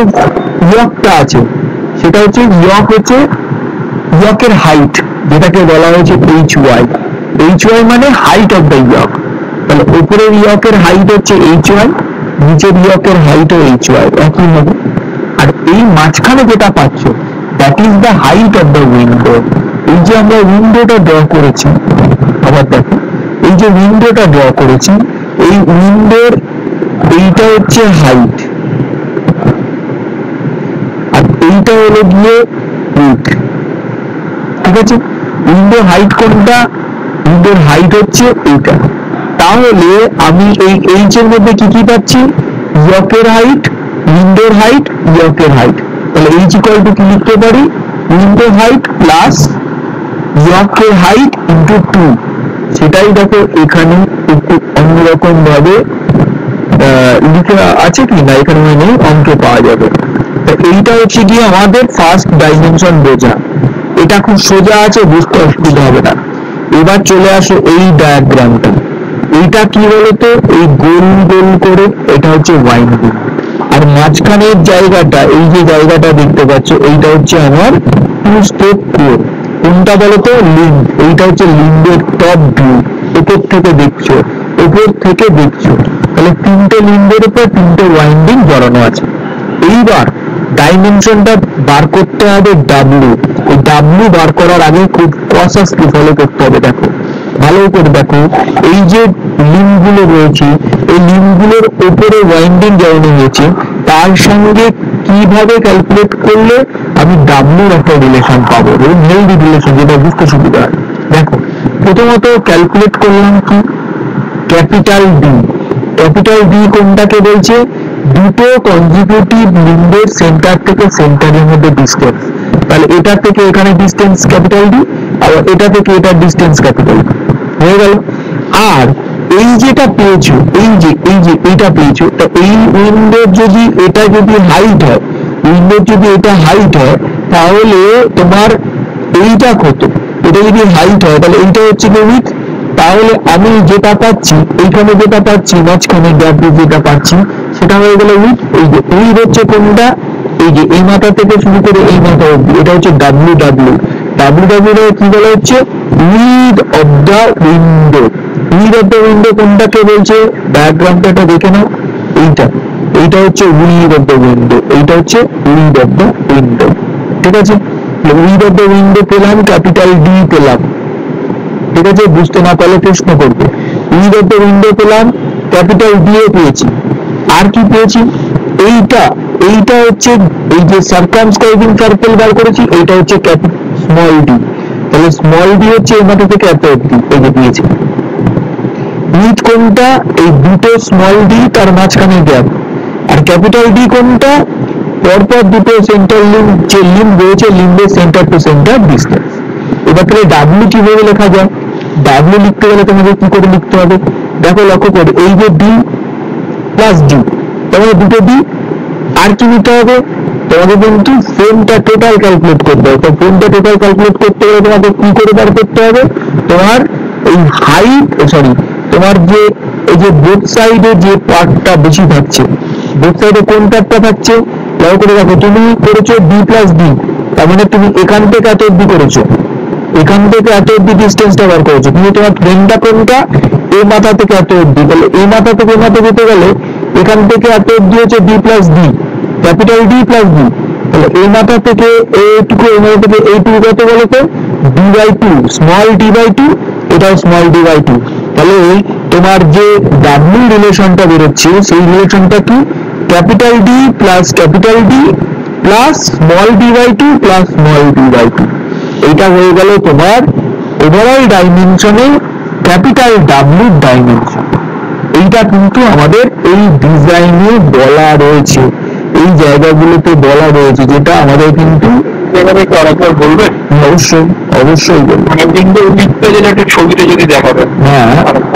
ইয়কটা আছে সেটা হচ্ছে ইয়ক, হচ্ছে ইয়কের হাইট, যেটাকে বলা হয়েছে এইচ ওয়াই। এইচ ওয়াই মানে হাইট অফ দ্য ইয়ক। তাহলে উপরের ইয়কের হাইট হচ্ছে এইচ ওয়াই, নিচের ইয়কের হাইট ও এইচ ওয়াই একই হবে। আর এই মাঝখানে যেটা পাচ্ছ that is the height of the window. এই যে আমরা উইন্ডোটা ড্র করেছি, আবার দেখো এই যে উইন্ডোটা ড্র করেছি, এই উইন্ডোর এইটা হচ্ছে হাইট, আর এইটা হলো গিয়ে উইডথ। ঠিক আছে, উইন্ডো হাইট কোনটা? উইন্ডোর হাইট হচ্ছে এইটা। তাহলে আমি এই এইচ এর মধ্যে কি কি পাচ্ছি? ইয়কের হাইট, উইন্ডোর হাইট, ইয়কের হাইট। তাহলে এইচ ইকুয়াল টু কি লিখতে পারি? উইন্ডো হাইট প্লাস ইয়কের হাইট ইন্টু 2। সেটাই দেখো এখানে একটু অন্যরকম ভাবে লিখে আছে কি না, এখানে নেই, অঙ্কে পাওয়া যাবে। এইটা হচ্ছে গিয়ে আমাদের ফার্স্ট ডাইমেনশন বোঝা। এটা খুব সোজা আছে, বুঝতে অসুবিধা হবে না। এবার চলে আসো এই ডায়াগ্রামটা। এইটা কি বলতো, এই গোল গোল করে এটা হচ্ছে ওয়াইন্ডিং, আর মাঝখানের জায়গাটা, এই যে জায়গাটা দেখতে পাচ্ছ, এইটা হচ্ছে আমার টু স্টেপ কোর। কোনটা বলতো? লিঙ্ক। এইটা হচ্ছে লিঙ্কের টপ ভিউ, উপর থেকে দেখছো, উপর থেকে দেখছো। তাহলে তিনটে লিঙ্কের উপর তিনটে ওয়াইন্ডিং জড়ানো আছে। এইবার ডাইমেনশনটা বার করতে হবে ডাব্লিউ। ওই ডাব্লিউ বার করার আগে খুব কসাসলি ফলো করতে হবে। দেখো ভালো করে দেখো, এই যে লিঙ্ক গুলো রয়েছে, এই লিঙ্ক গুলোর উপরে ওয়াইন্ডিং জড়ানো হয়েছে, তার সঙ্গে কিভাবে ক্যালকুলেট করলে আমি ডাব্লিউর একটা রিলেশন পাবো, হেলদি রিলেশন, যেটা বুঝতে সুবিধা হয়। দেখো প্রথমত ক্যালকুলেট করলাম কি, ক্যাপিটাল ডি। ক্যাপিটাল ডি কোনটাকে বলছে? দুটো কনজিকিউটিভ লিঙ্কের সেন্টার থেকে সেন্টারের মধ্যে ডিস্টেন্স। তাহলে এটা থেকে এখানে ডিস্টেন্স ক্যাপিটাল ডি, আর এটা থেকে এটা ডিস্টেন্স ক্যাপিটাল ডি হয়ে গেল। আর এই যেটা পেয়েছো, এই যে এইটা পেয়েছো, তো এই উইন্ডোর যদি এটা যদি হাইট হয়, উইন্ডোর যদি এটা হাইট হয়, তাহলে তোমার এইটা কত? এটা যদি হাইট হয় তাহলে এইটা হচ্ছে কি উইথ, তাহলে আমি যেটা পাচ্ছি এইখানে যেটা পাচ্ছি মাঝখানে গ্যাপ যেটা পাচ্ছি সেটা হয়ে গেল উইথ। এই যে উইথ হচ্ছে কোনটা, এই যে এই মাথা থেকে শুরু করে এই মাথা অব্দি, এটা হচ্ছে ডাব্লিউ ডাব্লিউ। ডাব্লিউ ডাব্লিউ কি বলা হচ্ছে, with of the window. Width of the window কোনটাকে বলছে, ডায়াগ্রামটা এটা দেখে নাও, এইটা এইটা হচ্ছে উইথ অফ দ্য উইন্ডো, এইটা হচ্ছে উইথ অফ দ্য উইন্ডো। ঠিক আছে, উইথ অফ দ্য উইন্ডো পেলাম, ক্যাপিটাল ডি পেলাম। ঠিক আছে, বুঝতে না পারলে প্রশ্ন করবে। উইথ অফ দ্য উইন্ডো পেলাম, ক্যাপিটাল ডি এ পেয়েছি, আর কি পেয়েছি, এইটা এইটা হচ্ছে এই যে সার্কামস্ক্রাইবিং সার্কেল বার করেছি, এইটা হচ্ছে স্মল ডি। তাহলে স্মল ডি হচ্ছে এই মাথা থেকে এত অব্দি, এই যে দিয়েছে। উইথ কোনটা, এই দুটো স্মল ডি তার মাঝখানে গ্যাপ। আর ক্যাপিটাল ডি কোনটা, পরপর দুটো সেন্টার লিম্ব, যে লিম্ব রয়েছে লিম্বের সেন্টার টু সেন্টার ডিস্টেন্স। এবার তাহলে ডাব্লিউ কিভাবে লেখা যায়, ডাব্লিউ লিখতে গেলে তোমাকে কি করে লিখতে হবে, দেখো লক্ষ্য করে, এই যে ডি প্লাস ডি, তোমাকে দুটো ডি, আর কি নিতে হবে, তোমাকে কিন্তু ফ্রেমটা টোটাল ক্যালকুলেট করতে হবে। তো ফ্রেমটা টোটাল ক্যালকুলেট করতে গেলে তোমাকে কি করে বার করতে হবে, তোমার এই হাইট, সরি, তোমার যে এই যে বোথ সাইডে যে পার্টটা বেশি থাকছে, বোথ সাইডে কোন পার্টটা থাকছে, লক্ষ্য করে দেখো, তুমি করেছো ডি প্লাস ডি, তার মানে তুমি এখান থেকে এত অব্দি করেছো, এখান থেকে এত অব্দি ডিস্টেন্সটা বার করেছো, কিন্তু তোমার ফ্রেমটা কোনটা, এই মাথা থেকে এত অব্দি। তাহলে এই মাথা থেকে এই মাথা যেতে গেলে এখান থেকে এত অব্দি হচ্ছে D plus D, capital D plus D. তাহলে এই মাথা থেকে এইটুকু, এই মাথা থেকে এইটুকু কত বলো তো, D by two, small D by two, এটাও স্মল ডি বাই টু। তাহলে তোমার যে ডাব্লিউ রিলেশনটা বেরোচ্ছে সেই রিলেশনটা কি, capital D plus capital D plus small D by two plus small D by two. এইটা হয়ে গেল তোমার ওভারঅল ডাইমেনশনে ক্যাপিটাল ডাব্লিউ ডাইমেনশন। এইটা কিন্তু আমাদের এই ডিজাইনে বলা রয়েছে, এই জায়গাগুলোতে বলা রয়েছে, যেটা আমাদের কিন্তু এভাবে একটু আরেকবার বলবেন। অবশ্যই অবশ্যই বলবো। মানে কিন্তু লিখতে গেলে একটা ছবিটা যদি দেখাবেন। হ্যাঁ,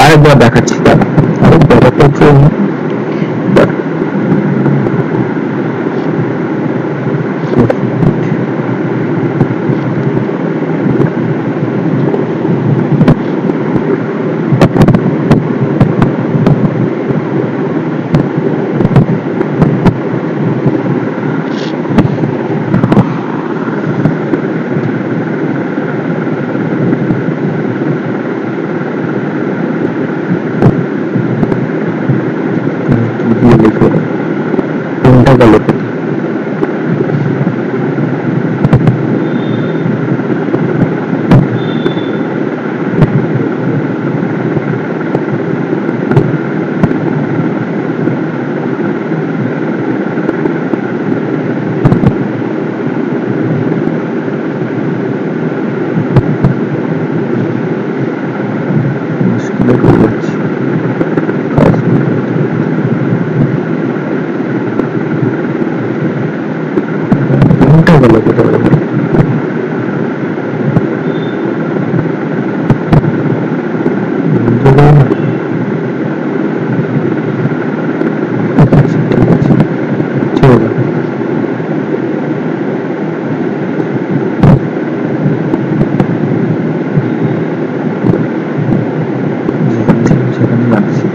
আরেকবার দেখাচ্ছি, আরেকবার দেখাচ্ছি। কোনটা গেল, কোনটা গেল, কোথাও গেল। সেখানে যাচ্ছি, সেখানে যাচ্ছি।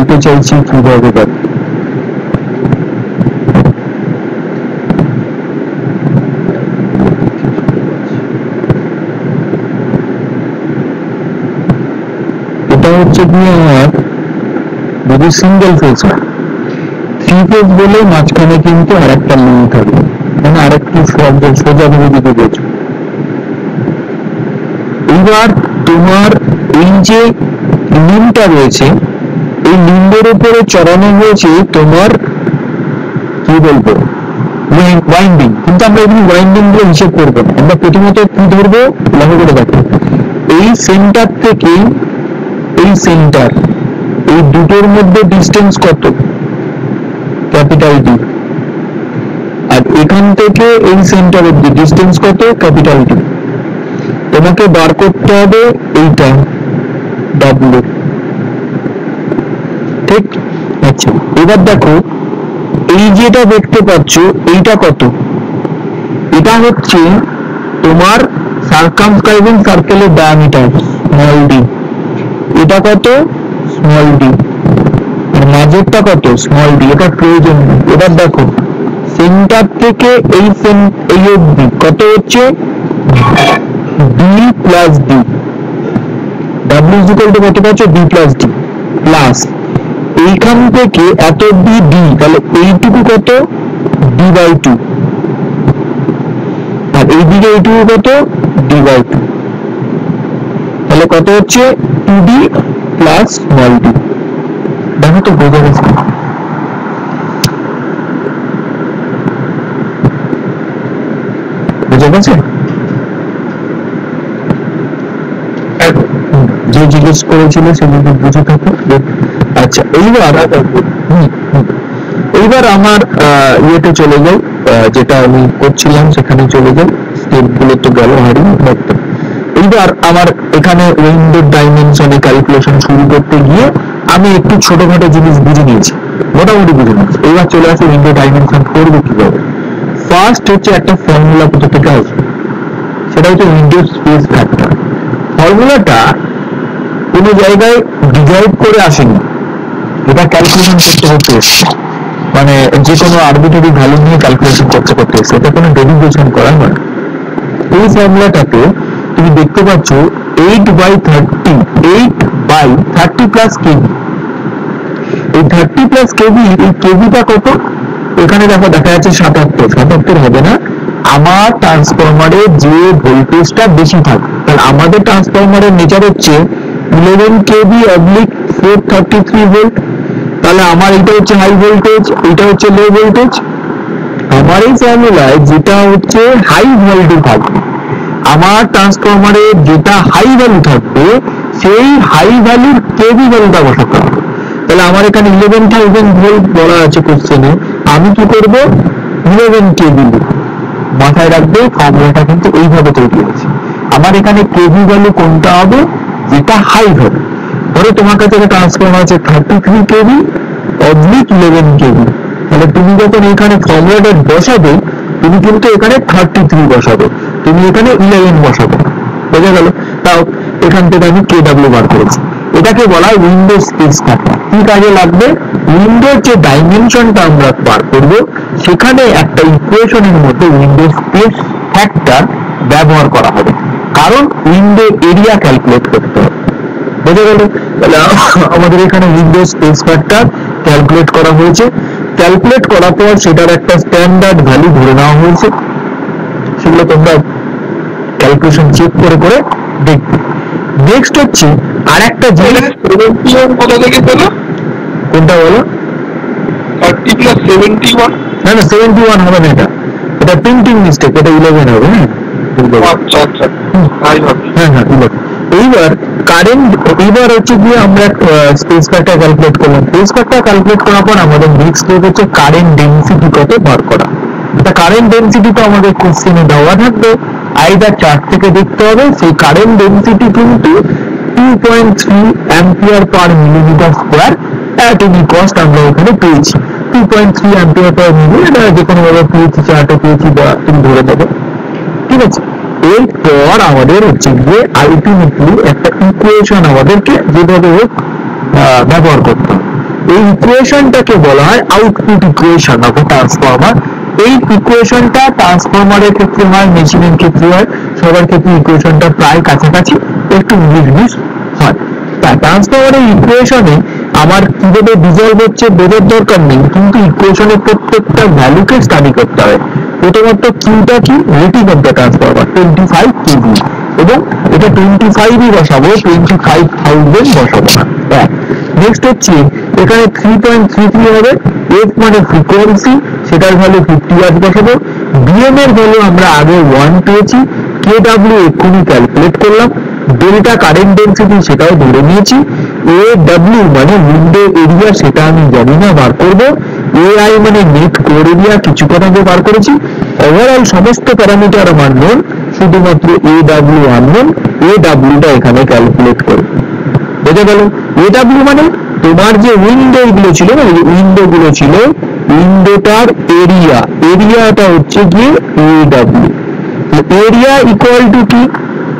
বলতে চাইছি কিভাবে কাটবে। এটা হচ্ছে কি আমার যদি সিঙ্গেল ফেজ হয়, থ্রি ফেজ বলে মাঝখানে কিন্তু আর একটা লিঙ্ক থাকবে, মানে আরেকটু সোজা ভাবে যদি বোঝো। এইবার তোমার এই যে লিঙ্কটা রয়েছে, এই লিঙ্কের উপরে চড়ানো হয়েছে তোমার কি বলবো ওয়াইন্ডিং, কিন্তু আমরা এখানে ওয়াইন্ডিং গুলো হিসেব করবো না। আমরা প্রথমত কি ধরবো লক্ষ্য করে দেখো, এই সেন্টার থেকে এই সেন্টার, এই দুটোর মধ্যে ডিস্টেন্স কত, ক্যাপিটাল ডি, আর এখান থেকে এই সেন্টার অব্দি ডিস্টেন্স কত, ক্যাপিটাল ডি। তোমাকে বার করতে হবে এইটা ডাব্লিউ, ঠিক? আচ্ছা, এবার দেখো এই যেটা দেখতে পাচ্ছ এইটা কত, এটা হচ্ছে তোমার সার্কামস্ক্রাইবিং সার্কেলের ডায়ামিটার স্মল ডি, এটা কত স্মল ডি, আর মাঝেরটা কত স্মল ডি, এটা প্রয়োজন নেই। এবার দেখো সেন্টার থেকে এই অবধি কত হচ্ছে D plus D, W is equal two কত পাচ্ছ ডি প্লাস ডি, প্লাস এইখান থেকে এত অবধি ডি, তাহলে এইটুকু কত ডি বাই টু, আর এইদিকে এইটুকু কত ডি বাই টু, তাহলে কত হচ্ছে two D plus small D. দেখো তো বোঝা গেছে? বোঝা গেছে? যে জিজ্ঞেস করেছিল সেগুলো বুঝে থাকো। আচ্ছা, এইবার আমার ইয়েতে চলে যাই, যেটা আমি করছিলাম সেখানে চলে যাই, স্টেপ গুলো তো গেল হারিয়ে দেখতে। এইবার আমার এখানে উইন্ডোর ডাইমেনশনে ক্যালকুলেশন শুরু করতে গিয়ে আমি একটু ছোটখাটো জিনিস বুঝে নিয়েছি, মোটামুটি বুঝে নিয়েছি। এইবার চলে আসে উইন্ডো ডাইমেনশন করবো কিভাবে। ফার্স্ট হচ্ছে একটা ফর্মুলা কোথা থেকে আসবে, সেটা হচ্ছে উইন্ডো স্পেস ফ্যাক্টর। ফর্মুলাটা কোনো জায়গায় ডিরাইভ করে আসেনি, এটা ক্যালকুলেশন করতে করতে এসছে, মানে যে কোনো আরবিটারি ভ্যালু নিয়ে ক্যালকুলেশন করতে করতে এসছে, এটা কোনো ডেরিভেশন করা নয়। এই ফর্মুলাটাতে তুমি দেখতে পাচ্ছ 8/30, 8/30 প্লাস কেভি। এই 30 প্লাস কেভি, এই কেভিটা কত এখানে দেখো দেখা যাচ্ছে 77 হবে না, আমার ট্রান্সফরমারে যে ভোল্টেজটা বেশি থাকে, কারণ আমাদের ট্রান্সফরমারের নেচার হচ্ছে 11 কেভি অবলিক 433 ভোল্ট, তাহলে আমার এটা হচ্ছে হাই ভোল্টেজ, এটা হচ্ছে লো ভোল্টেজ। আমার এই ফর্মুলায় যেটা হচ্ছে হাই ভোল্টেজ থাকবে, আমার ট্রান্সফরমারে যেটা হাই ভ্যালু থাকবে সেই হাই ভ্যালুর কেভি ভ্যালুটা বসাতে হবে। তাহলে আমার এখানে 11,000 ভোল্ট বলা আছে কোশ্চেনে, আমি কি করব 11 কেভি লিখব। মাথায় রাখবে ফর্মুলাটা কিন্তু এইভাবে তৈরি হয়েছে। আমার এখানে কেভি ভ্যালু কোনটা হবে, যেটা হাই হবে। ধরো তোমার কাছে একটা ট্রান্সফরমার আছে 33 কেভি অবলিক 11 কেভি, তাহলে তুমি যখন এখানে ফর্মুলাটা বসাবে তুমি কিন্তু এখানে 33 বসাবে, তুমি এখানে 11 বসাবে, বোঝা গেল? তাও এখান থেকে আমি কেডব্লিউ বার করেছি। এটাকে বলা হয় উইন্ডো স্পেস ফ্যাক্টর। কি কাজে লাগবে, উইন্ডোর যে ডাইমেনশনটা আমরা বার করবো সেখানে একটা ইকুয়েশনের মধ্যে উইন্ডো স্পেস ফ্যাক্টর ব্যবহার করা হবে, কারণ উইন্ডো এরিয়া ক্যালকুলেট করতে হবে, বোঝা গেল? তাহলে আমাদের এখানে উইন্ডো স্পেস ফ্যাক্টর ক্যালকুলেট করা হয়েছে। ক্যালকুলেট করার পর সেটার একটা স্ট্যান্ডার্ড ভ্যালু ধরে নেওয়া হয়েছে, সেগুলো তোমরা ক্যালকুলেশন চেক করে করে দেখবে। নেক্সট হচ্ছে আর একটা জিনিস, কত থেকে পেলো কোনটা বলো? 30 প্লাস 71, না না 71 হবে না, এটা প্রিন্টিং মিস্টেক, এটা 11 হবে। আচ্ছা আচ্ছা, তাই হবে। হ্যাঁ 11। এইবার কারেন্ট, এইবার হচ্ছে গিয়ে আমরা স্পেস ফ্যাক্টর ক্যালকুলেট করলাম। স্পেস ফ্যাক্টর ক্যালকুলেট করার পর আমাদের নেক্সট স্টেপ হচ্ছে কারেন্ট ডেনসিটি কত বার করা। এটা কারেন্ট ডেনসিটি তো আমাদের কোশ্চেনে দেওয়া থাকবে, আইদার চার্ট থেকে দেখতে হবে। সেই কারেন্ট ডেনসিটি কিন্তু 2.3 ampere per millimetre square at any cost আমরা এখানে পেয়েছি। 2.3 অ্যাম্পিয়ার পার মিলি, এটা যে কোনো ভাবে পেয়েছি, চার্টে পেয়েছি বা তুমি ধরে দেবে, ঠিক আছে? এরপর আমাদের হচ্ছে গিয়ে আলটিমেটলি একটা ইকুয়েশন আমাদেরকে যেভাবে হোক ব্যবহার করতে হবে। এই ইকুয়েশনটাকে বলা হয় আউটপুট ইকুয়েশন অফ ট্রান্সফরমার। এই ইকুয়েশনটা ট্রান্সফরমারের ক্ষেত্রে হয়, মেশিনের ক্ষেত্রে হয়, সবার ক্ষেত্রে ইকুয়েশনটা প্রায় কাছাকাছি, একটু 19-20 হয়। তা ট্রান্সফরমারের ইকুয়েশনে আমার কিভাবে ডিজলভ হচ্ছে বোঝার দরকার নেই, কিন্তু ইকুয়েশনের প্রত্যেকটা ভ্যালুকে স্টাডি করতে হবে। প্রথমত কিউটা কি, rating of the transformer 25 KV, এবং এটা 25ই বসাবো, 25,000 বসাবো না। নেক্সট হচ্ছে এখানে 3.33 হবে, এফ মানে ফ্রিকোয়েন্সি, সেটার ভ্যালু 50 ওয়াট বসাবো। বিএম এর ভ্যালু আমরা আগে 1 পেয়েছি, কেডব্লিউ এক্ষুনি ক্যালকুলেট করলাম, ডেল্টা কারেন্ট ডেন্সিটি সেটাও ধরে নিয়েছি, এ ডাব্লিউ মানে উইন্ডো এরিয়া সেটা আমি জানি না, বার করবো। এআই মানে নেট কোর এরিয়া কিছুক্ষণ আগে বার করেছি। ওভারঅল সমস্ত প্যারামিটার আমার নোন, শুধুমাত্র এ ডাব্লিউ আননোন, এ ডাব্লিউটা এখানে ক্যালকুলেট করবো। বোঝা গেল? এ ডাব্লিউ মানে তোমার যে উইন্ডো গুলো ছিল না, উইন্ডো গুলো ছিল, উইন্ডোটার এরিয়া, এরিয়াটা হচ্ছে গিয়ে এ ডাব্লিউ। এরিয়া ইকুয়াল টু কি,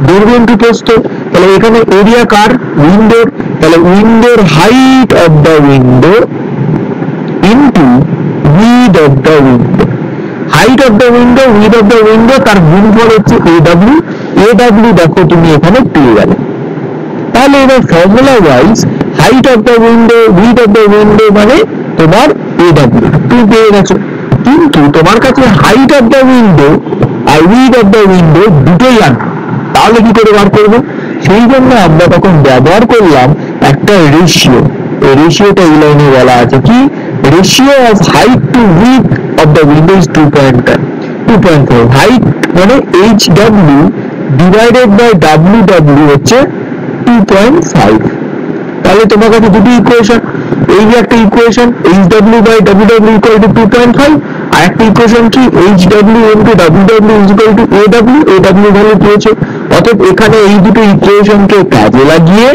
দৈর্ঘ্য ইনটু প্রস্থ। তাহলে এখানে এরিয়া কার, উইন্ডোর, তাহলে উইন্ডোর height of the window into width of the window. Height of the window, width of the window, তার গুণফল হচ্ছে এ ডাব্লিউ। এ ডাব্লিউ দেখো তুমি এখানে পেয়ে গেলে। তাহলে এবার formula wise height of the window, width of the window মানে তোমার এ ডাব্লিউ তুমি পেয়ে গেছো। কিন্তু তোমার কাছে হাইট অফ দ্য উইন্ডো আর উইডথ অফ দ্য উইন্ডো দুটোই আনবে, তাহলে কি করে বার করবো? সেই জন্য আমরা তখন ব্যবহার করলাম একটা রেশিও। এই রেশিওটা এই লাইনে বলা আছে কি, ratio of height to width of the window is 2.4। Height মানে H W divided by W W হচ্ছে 2.5। তাহলে তোমার কাছে দুটি ইকুয়েশন, এই যে একটা equation H W by W W equal to 2.5, আর একটা ইকুয়েশন কি H W into W W is equal to A W, A W value পেয়েছে। অতএব এখানে এই দুটো ইকুয়েশনকে কাজে লাগিয়ে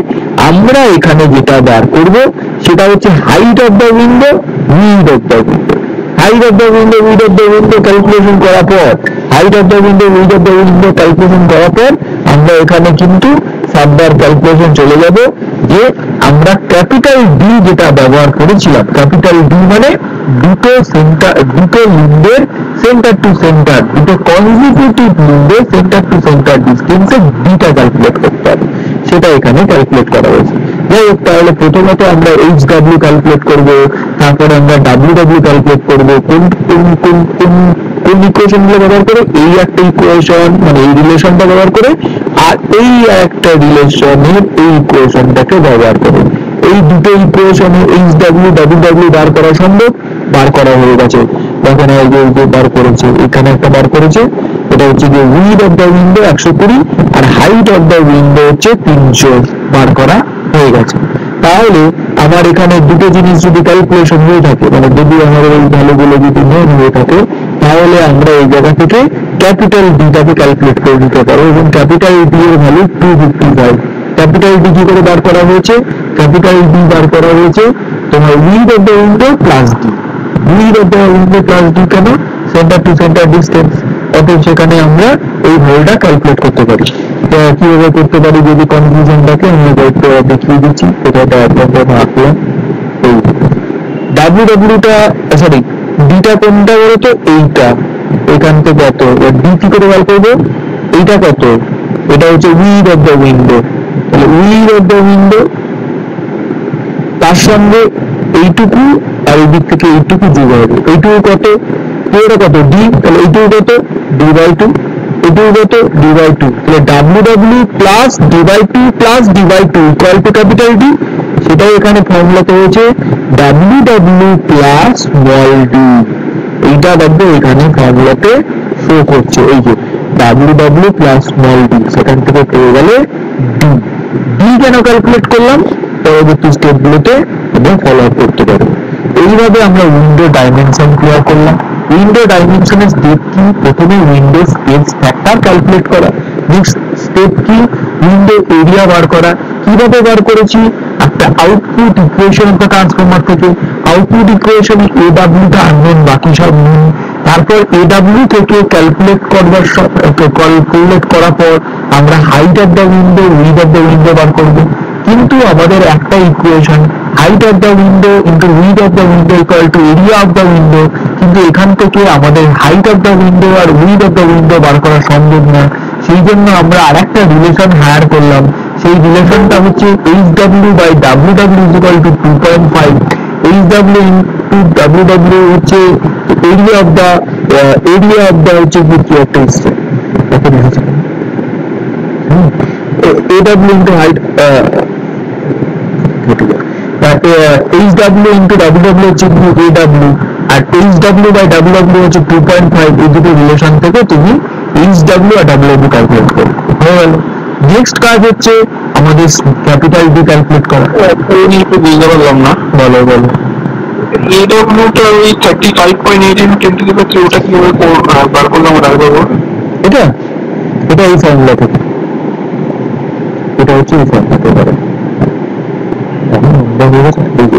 আমরা এখানে যেটা বার করব সেটা হচ্ছে height of the window, width of the window. Height of the window, width of the window calculation করার পর, height of the window, width of the window calculation করার পর আমরা এখানে কিন্তু ফার্দার ক্যালকুলেশন চলে যাব যে আমরা ক্যাপিটাল ডি যেটা ব্যবহার করেছিলাম, ক্যাপিটাল ডি মানে দুটো সেন্টার, দুটো লিম্বের সেন্টার টু সেন্টার, দুটো কনজিকিউটিভ লিম্বের সেন্টার টু সেন্টার ডিস্টেন্সে ডিটা ক্যালকুলেট করতে হবে, সেটা এখানে ক্যালকুলেট করা হয়েছে। যাই হোক, তাহলে প্রথমত আমরা এইচ ডাব্লিউ ক্যালকুলেট করবো, তারপরে আমরা ডাব্লিউ ডাব্লিউ ক্যালকুলেট করবো। কোন ইকুয়েশন গুলো ব্যবহার করে, এই একটা ইকুয়েশন মানে এই রিলেশনটা ব্যবহার করে, আর এই একটা রিলেশনের এই ইকুয়েশনটাকে ব্যবহার করে। এই দুটো ইকুয়েশনে এইচ ডাব্লিউ ডাব্লিউ ডাব্লিউ বার করা সম্ভব, বার করা হয়ে গেছে। দেখেন এই যে বার করেছে, এখানে একটা বার করেছে, এটা হচ্ছে যে উইডথ অফ দ্য উইন্ডো 120 আর হাইট অফ দ্য উইন্ডো হচ্ছে 300 বার করা হয়ে গেছে। তাহলে আমার এখানে দুটো জিনিস যদি ক্যালকুলেশন হয়ে থাকে, মানে যদি আমাদের এই ভ্যালুগুলো যদি নোন হয়ে থাকে, তাহলে আমরা এই জায়গা থেকে ক্যাপিটাল ডিটাকে ক্যালকুলেট করে নিতে পারবো, এবং ক্যাপিটাল ডি এর ভ্যালু 255। ক্যাপিটাল ডি কি করে বার করা হয়েছে, ক্যাপিটাল ডি বার করা হয়েছে তোমার width of the window plus D. Width of the window plus D কেন, সেন্টার টু সেন্টার ডিস্টেন্স। অতএব সেখানে আমরা এই ভ্যালুটা ক্যালকুলেট করতে পারি। কিভাবে করতে পারি, যদি কনফিউশন থাকে আমরা দেখিয়ে দিচ্ছি। এটা আপনাদের আঁকলাম, এই ডাব্লিউ ডাব্লিউটা সরি ডিটা কোনটা বলতো, এইটা এখান থেকে কত, ডি কি করে বার করবো, এইটা কত, এটা হচ্ছে উইডথ অফ দ্য উইন্ডো। তাহলে উইডথ অফ দ্য উইন্ডো তার সঙ্গে এইটুকু আর এই দিক থেকে এইটুকু যোগ হবে, এইটুকু কত, এটা কত ডি, তাহলে এইটুকু কত ডি বাই টু, এইটুকু কত ডি বাই টু। তাহলে W W plus D by two plus D by two equal to capital D. সেটাই এখানে ফর্মুলাতে হয়েছে W W plus small D. এইটা দেখবে এখানে ফর্মুলাতে শো করছে, এই যে W W plus small D, সেখান থেকে পেয়ে গেলে ডি। ডি কেন ক্যালকুলেট করলাম, পরবর্তী স্টেপ গুলোতে তোমরা ফলো আপ করতে পারবে। এইভাবে আমরা উইন্ডো ডাইমেনশন ক্লিয়ার করলাম। উইন্ডো ডাইমেনশনের স্টেপ কি, প্রথমে উইন্ডো স্পেস ফ্যাক্টর ক্যালকুলেট করা, নেক্সট স্টেপ কি উইন্ডো এরিয়া বার করা। কিভাবে বার করেছি, একটা output equation of the transformer থেকে, আউটপুট ইকুয়েশনে এ ডাব্লিউটা আনবেন, বাকি সব নিন। তারপর এ ডাব্লিউ থেকে ক্যালকুলেট করার পর আমরা height of the window, width of the window বার করবো। কিন্তু আমাদের একটা equation height of the window into width of the window equal to area of the window, কিন্তু এখান থেকে আমাদের হাইট অফ দ্য উইন্ডো আর উইডথ অফ দ্য উইন্ডো বার করা সম্ভব না। সেই জন্য আমরা আর একটা রিলেশন হায়ার করলাম। সেই রিলেশনটা হচ্ছে HW by WW is equal to 2.5। HW into WW হচ্ছে এরিয়া অফ দ্য হচ্ছে কি একটা history AW into height HW into WW হচ্ছে AW, আর HW বাই WW হচ্ছে 2.5। এই দুটো রিলেশন থেকে তুমি HW আর WW ক্যালকুলেট করো, হয়ে গেল। নেক্সট কাজ হচ্ছে আমাদের ক্যাপিটাল ডি ক্যালকুলেট করা। একটু বুঝতে পারলাম না। বলো বলো। AW-টা ওই 35.8 into 10 to the power 3, ওটা কিভাবে বার করলাম ওটা আগে বলবো। এটা এই ফর্মুলা থেকে, এটা হচ্ছে এই ফর্মুলা থেকে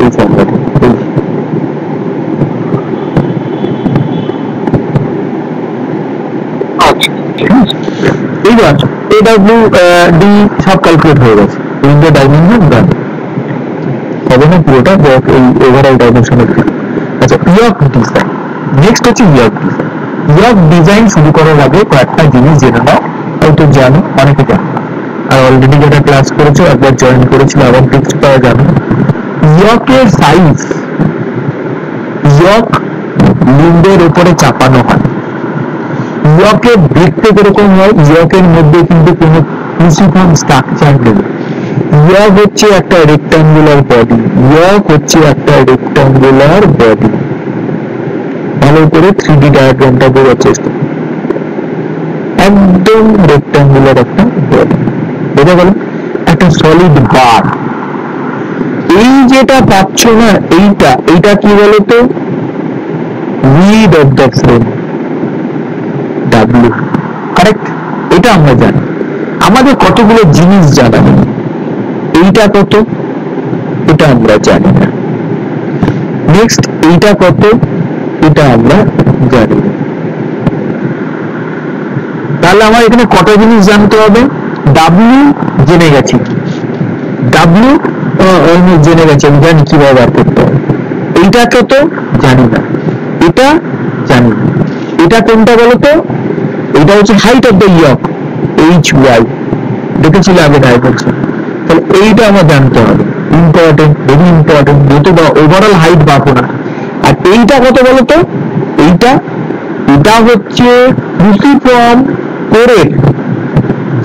এই ফর্মুলা থেকে। এইবার AW ডি সব ক্যালকুলেট হয়ে গেছে, উইন্ডো ডাইমেনশন ডান হবে না পুরোটা, এই ওভারঅল ডাইমেনশনের। আচ্ছা, ইয়ক ডিজাইন। নেক্সট হচ্ছে ইয়ক ডিজাইন। ইয়ক ডিজাইন শুরু করার আগে কয়েকটা জিনিস জেনে নাও, হয়তো জানো, অনেকে জানো, আর অলরেডি যেটা ক্লাস করেছো, একবার জয়েন করেছিল, আবার টেক্সট পাওয়া যাবে। ইয়কের সাইজ, ইয়ক লিম্বের উপরে চাপানো হয়। ইয়কের দেখতে কিরকম হয়, ইয়কের মধ্যে কিন্তু কোনো ক্রুসিফর্ম স্ট্রাকচার নেই। ইয়ক হচ্ছে একটা রেক্টাঙ্গুলার বডি, ইয়ক হচ্ছে একটা রেক্টাঙ্গুলার বডি। ভালো করে 3D ডায়াগ্রামটা বোঝার চেষ্টা, একদম রেক্টাঙ্গুলার একটা বডি, বোঝা গেল? একটা সলিড বার। এই যেটা পাচ্ছ না, এইটা কি বলতো, weed of the frame, W, correct? এটা আমরা জানি। আমাদের কতগুলো জিনিস জানা নেই, এইটা কত, এটা আমরা জানি না। নেক্সট এইটা কত, এটা আমরা জানি না। তাহলে আমার এখানে কত জিনিস জানতে হবে? W জেনে গেছি, W জেনে গেছি, আমি জানি কিভাবে বার করতে হবে। এইটা কত জানি না, এটা জানি না। এটা কোনটা বলতো? এটা হচ্ছে height of the yoke, HY, দেখেছিল আগে ডায়াগ্রামে। তাহলে এইটা আমার জানতে হবে, ইম্পর্টেন্ট, ভেরি ইম্পর্টেন্ট, যেহেতু ওভারঅল হাইট পাবো না। আর এইটা কত বলতো? এটা হচ্ছে ক্রুসিফর্ম কোরের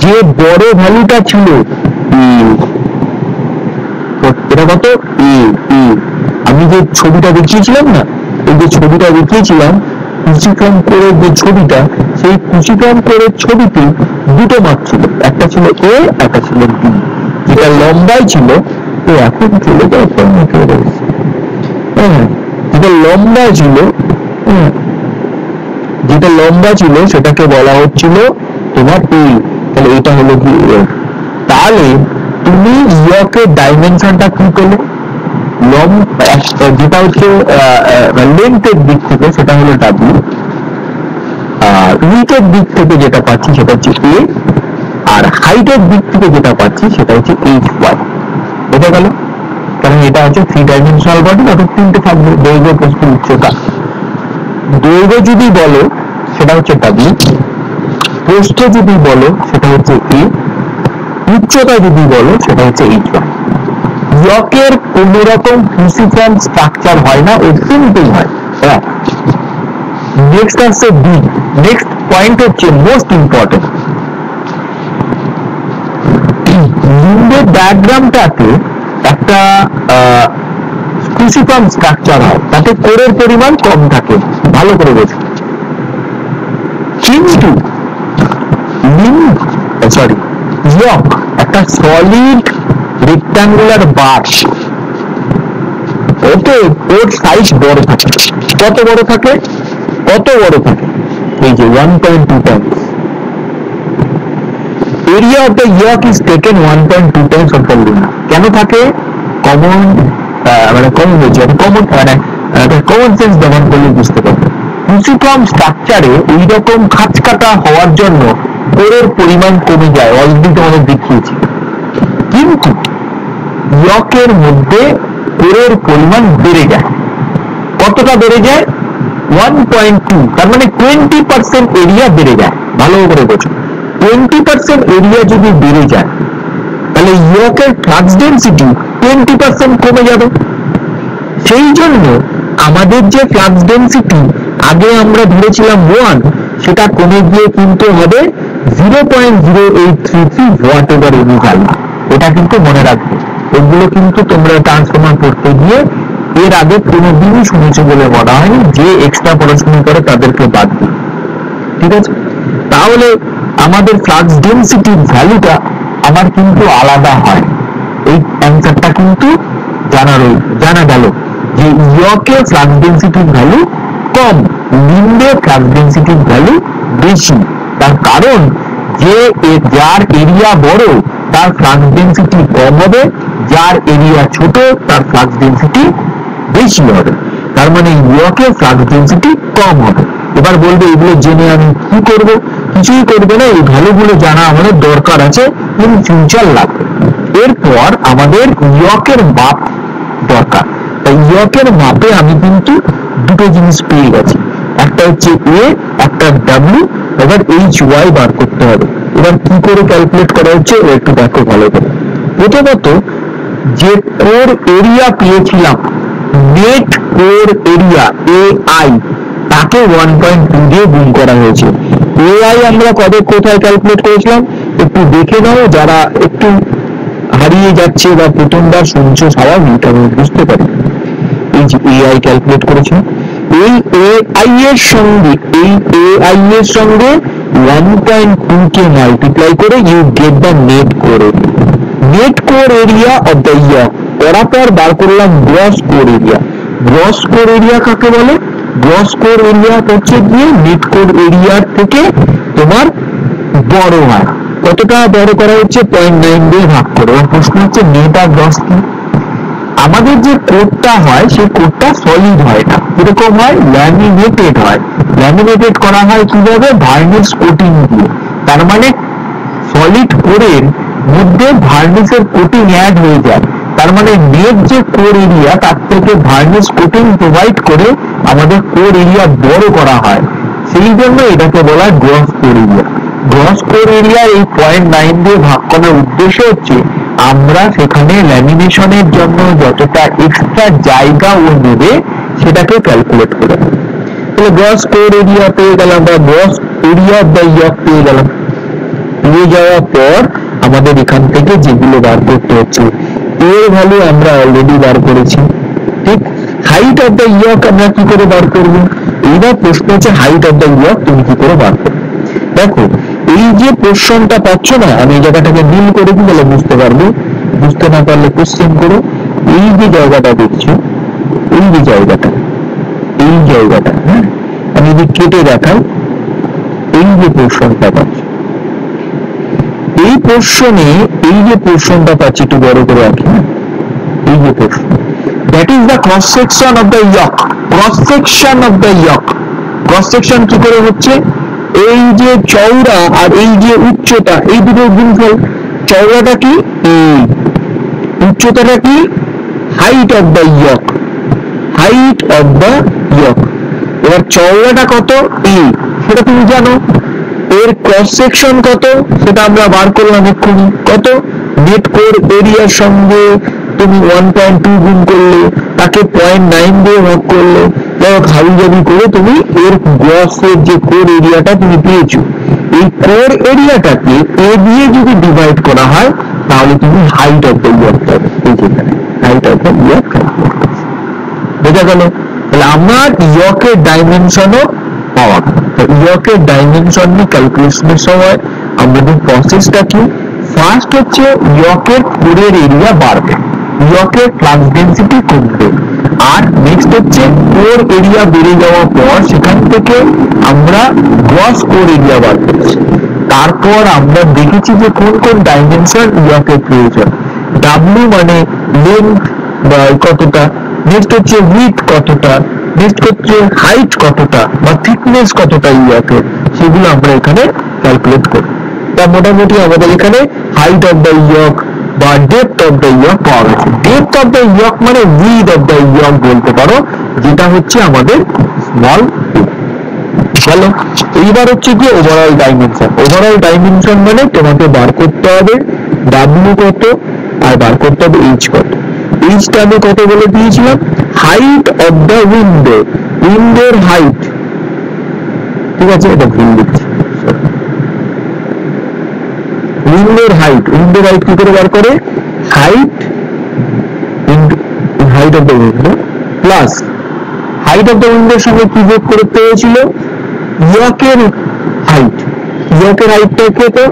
যে বড় ভ্যালুটা ছিল, এটা কত? আমি যে ছবিটা দেখিয়েছিলাম না, এই যে ছবিটা দেখিয়েছিলাম ক্রুসিফর্ম কোরের যে ছবিটা, সেই ক্রুসিফর্ম কোরের ছবিতে দুটো মাপ ছিল, একটা ছিল A, একটা ছিল B। যেটা লম্বাই ছিল, তো এখন চলে যায় যেটা লম্বা ছিল সেটাকে বলা হচ্ছিল তোমার A। তাহলে এটা হলো কি? তাহলে তুমি ইয়কের ডাইমেনশনটা কি পেলে? যেটা হচ্ছে লেন্থের দিক থেকে সেটা হলো W, আর উইথের দিক থেকে যেটা পাচ্ছি সেটা হচ্ছে A, আর হাইটের দিক থেকে যেটা পাচ্ছি সেটা হচ্ছে HY। বোঝা গেল? কারণ এটা হচ্ছে 3 ডাইমেনশনাল বডি, অর্থাৎ তিনটে থাকবে, দৈর্ঘ্য, প্রস্থ, উচ্চতা। দৈর্ঘ্য যদি বলো সেটা হচ্ছে W, প্রস্থ যদি বলো সেটা হচ্ছে A, উচ্চতা যদি বলো সেটা হচ্ছে HY। ইয়কের কোন রকম ক্রুসিফর্ম স্ট্রাকচার হয় না, ও সিম্পল হয়। নেক্সট আসছে B। নেক্সট পয়েন্ট হচ্ছে মোস্ট ইম্পর্টেন্ট, লিম্বের ডায়াগ্রামটাতে একটা ক্রুসিফর্ম স্ট্রাকচার হয়, তাতে কোরের পরিমাণ কম থাকে, ভালো করে বোঝো। কিন্তু ইয়ক একটা সলিড রেক্টাঙ্গুলার বার, ওর সাইজ বড় থাকে। কত বড় থাকে? এই যে 1.2 times area of the yolk is taken 1.2 times of the lumen। কেন থাকে? কমন সেন্স ব্যবহার করলে বুঝতে পারবে। ক্রুসিফর্ম স্ট্রাকচারে এইরকম খাঁজ কাটা হওয়ার জন্য কোরের পরিমাণ কমে যায়, অলরেডি তোমাদের দেখিয়েছি। কিন্তু ইয়কের মধ্যে কোরের পরিমাণ বেড়ে যায়। কতটা বেড়ে যায়? 1.2, তার মানে 20% এরিয়া বেড়ে যায়। ভালো করে বোঝো, 20% এরিয়া যদি বেড়ে যায় তাহলে ইয়কের ফ্লাক্স ডেন্সিটি 20% কমে যাবে। সেই জন্য আমাদের যে ফ্লাক্স ডেন্সিটি আগে আমরা ধরেছিলাম 1, সেটা কমে গিয়ে কিন্তু হবে 0.0833 ওয়াট এভার এনি ভ্যালু। এটা কিন্তু মনে রাখবে, এগুলো কিন্তু তোমরা ট্রান্সফর্মার পড়তে গিয়ে এর আগে কোনোদিনই শুনেছো বলে মনে হয়নি। যে এক্সট্রা পড়াশোনা করে তাদেরকে বাদ দিই, ঠিক আছে? তাহলে আমাদের ফ্লাক্স ডেন্সিটির ভ্যালুটা আমার কিন্তু আলাদা হয়। এই অ্যান্সারটা কিন্তু জানা গেল যে ইয়কে ফ্লাক্স ডেন্সিটির ভ্যালু কম, লিম্বে ফ্লাক্স ডেন্সিটির ভ্যালু বেশি। তার কারণ যে যার এরিয়া বড় তার ফ্লাক্স ডেন্সিটি কম হবে, যার এরিয়া ছোট তার ফ্লাক্স ডেন্সিটি বেশি হবে। তার মানে ইয়কে ফ্লাক্স ডেন্সিটি কম হবে। এবার বলবে এগুলো জেনে আমি কি করব? কিছুই করবে না, এই ভ্যালুগুলো জানা আমাদের দরকার আছে, কিন্তু ফিউচার লাগবে। এরপর আমাদের ইয়কের মাপ দরকার। তাই ইয়কের মাপে আমি কিন্তু দুটো জিনিস পেয়ে গেছি, একটা হচ্ছে এ, একটা ডাব্লিউ। এবার HY বার করতে হবে। এবার কি করে ক্যালকুলেট করা হচ্ছে একটু দেখো ভালো করে। প্রথমত যে কোর এরিয়া পেয়েছিলাম, নেট কোর এরিয়া AI, তাকে 1.2 দিয়ে গুণ করা হয়েছে। AI আমরা কোথায় ক্যালকুলেট করেছিলাম একটু দেখে নাও, যারা একটু হারিয়ে যাচ্ছে বা প্রথমবার শুনছো স্বাভাবিক, আমি বুঝতে পারি। এই যে AI ক্যালকুলেট করেছে, এই AI এর সঙ্গে 1.2 কে মাল্টিপ্লাই করে you get the net core area of the yoke. পর বার করলাম gross core area. Gross core area কাকে বলে? গ্রস কোর এরিয়া হচ্ছে গিয়ে নেট কোর এরিয়ার থেকে তোমার বড় হয়। কতটা বড় করা হচ্ছে? 0.9 দিয়ে ভাগ করে। প্রশ্ন হচ্ছে নেট আর গ্রস কি? আমাদের যে কোডটা হয় সেই কোডটা সলিড হয় না, এরকম হয় ল্যামিনেটেড হয়। ল্যামিনেটেড করা হয় কিভাবে? ভার্নিশ কোটিং দিয়ে। তার মানে সলিড কোরের মধ্যে ভার্নিশের কোটিং অ্যাড হয়ে যায়। তার মানে নেট যে কোর এরিয়া তার থেকে ভার্নিশ কোটিং প্রোভাইড করে আমাদের কোর এরিয়া বড় করা হয়। সেই জন্য এটাকে বলা হয় gross core area. Gross core area এই 0.9 দিয়ে ভাগ করার উদ্দেশ্য হচ্ছে আমরা সেখানে ল্যামিনেশনের জন্য যতটা এক্সট্রা জায়গা ও নেবে সেটাকে ক্যালকুলেট করে। তাহলে গ্রস কোর এরিয়া পেয়ে গেলাম, বা গ্রস এরিয়া অফ দ্য ইয়ক পেয়ে গেলাম। পেয়ে যাওয়ার পর আমাদের এখান থেকে যেগুলো বার করতে হচ্ছে, এর ভ্যালু আমরা অলরেডি বার করেছি, ঠিক? হাইট অফ দ্য ইয়ক আমরা কি করে বার করবো? এইবার প্রশ্ন হচ্ছে হাইট অফ দ্য ইয়ক তুমি কি করে বার করবে? দেখো এই যে পোর্শনটা পাচ্ছ না, আমি এই জায়গাটাকে নীল করে দিই, তাহলে বুঝতে পারবে। বুঝতে না পারলে কোশ্চেন করো। এই যে জায়গাটা দেখছো, এই যে জায়গাটা, হ্যাঁ, আমি যদি কেটে দেখাই, এই যে পোর্শনটা পাচ্ছ, এই পোর্শনে এই যে পোর্শনটা পাচ্ছি, একটু বড় করে রাখি, এই যে portion, that is the cross section of the yoke. Cross section of the yoke, cross section কি করে হচ্ছে? এই যে চওড়া আর এই যে উচ্চতা, এই দুটো গুণফল। চওড়াটা কি? উচ্চতাটা কি? Height of the yoke, height of the yoke. এবার চওড়াটা কত? সেটা তুমি জানো। এর ক্রস সেকশন কত সেটা আমরা বার করলাম এক্ষুনি। কত? নেট কোর এরিয়ার সঙ্গে তুমি 1.2 গুণ করলে, তাকে 0.9 দিয়ে ভাগ করলে, হাবিজাবি করে তুমি এর গ্রসের যে কোর এরিয়াটা তুমি পেয়েছো। এই কোর এরিয়াটাকে এ দিয়ে যদি ডিভাইড করা হয় তাহলে তুমি হাইট অফ দ্য ইয়ক পাবে। এই যেখানে হাইট অফ দ্য ইয়ক বোঝা গেল। তাহলে আমার ইয়কের ডাইমেনশনও পাওয়া গেল। ইয়কের ডাইমেনশন নিয়ে ক্যালকুলেশনের সময় আমাদের প্রসেসটা কি? ফার্স্ট হচ্ছে ইয়কের কোরের এরিয়া বাড়বে, ইয়কের ফ্লাক্স ডেন্সিটি কমবে, আর নেক্সট হচ্ছে কোর এরিয়া বেড়ে যাওয়ার পর সেখান থেকে আমরা গ্রস কোর এরিয়া বার করছি। তারপর আমরা দেখেছি যে কোন কোন ডাইমেনশন ইয়কের প্রয়োজন। ডাব্লিউ মানে লেন্থ কতটা, নেক্সট হচ্ছে উইথ কতটা, নেক্সট হচ্ছে হাইট কতটা বা থিকনেস কতটা ইয়কের, সেগুলো আমরা এখানে ক্যালকুলেট করি। তা মোটামুটি আমাদের এখানে হাইট অফ দ্য ইয়ক, বা ডেপথ অফ দ্য ইয়ক পাওয়া গেছে। ডেপথ অফ দ্য ইয়ক মানে উইথ অফ দ্য ইয়ক বলতে পারো, যেটা হচ্ছে আমাদের স্মল চলো এইবার হচ্ছে কি ওভারঅল ডাইমেনশন। ওভারঅল ডাইমেনশন মানে তোমাকে বার করতে হবে ডাব্লিউ কত আর বার করতে হবে এইচ কত। এইচটা আমি কত বলে দিয়েছিলাম, হাইট অফ দ্য উইন্ডো, উইন্ডোর হাইট, ঠিক আছে এটা ভুল লিখছি, উইন্ডোর হাইট, উইন্ডোর হাইট কি করে বার করে, height height of the window plus height of the উইন্ডোর সঙ্গে কি যোগ করতে হয়েছিল, ইয়কের হাইট, ইয়কের হাইটটাকে তো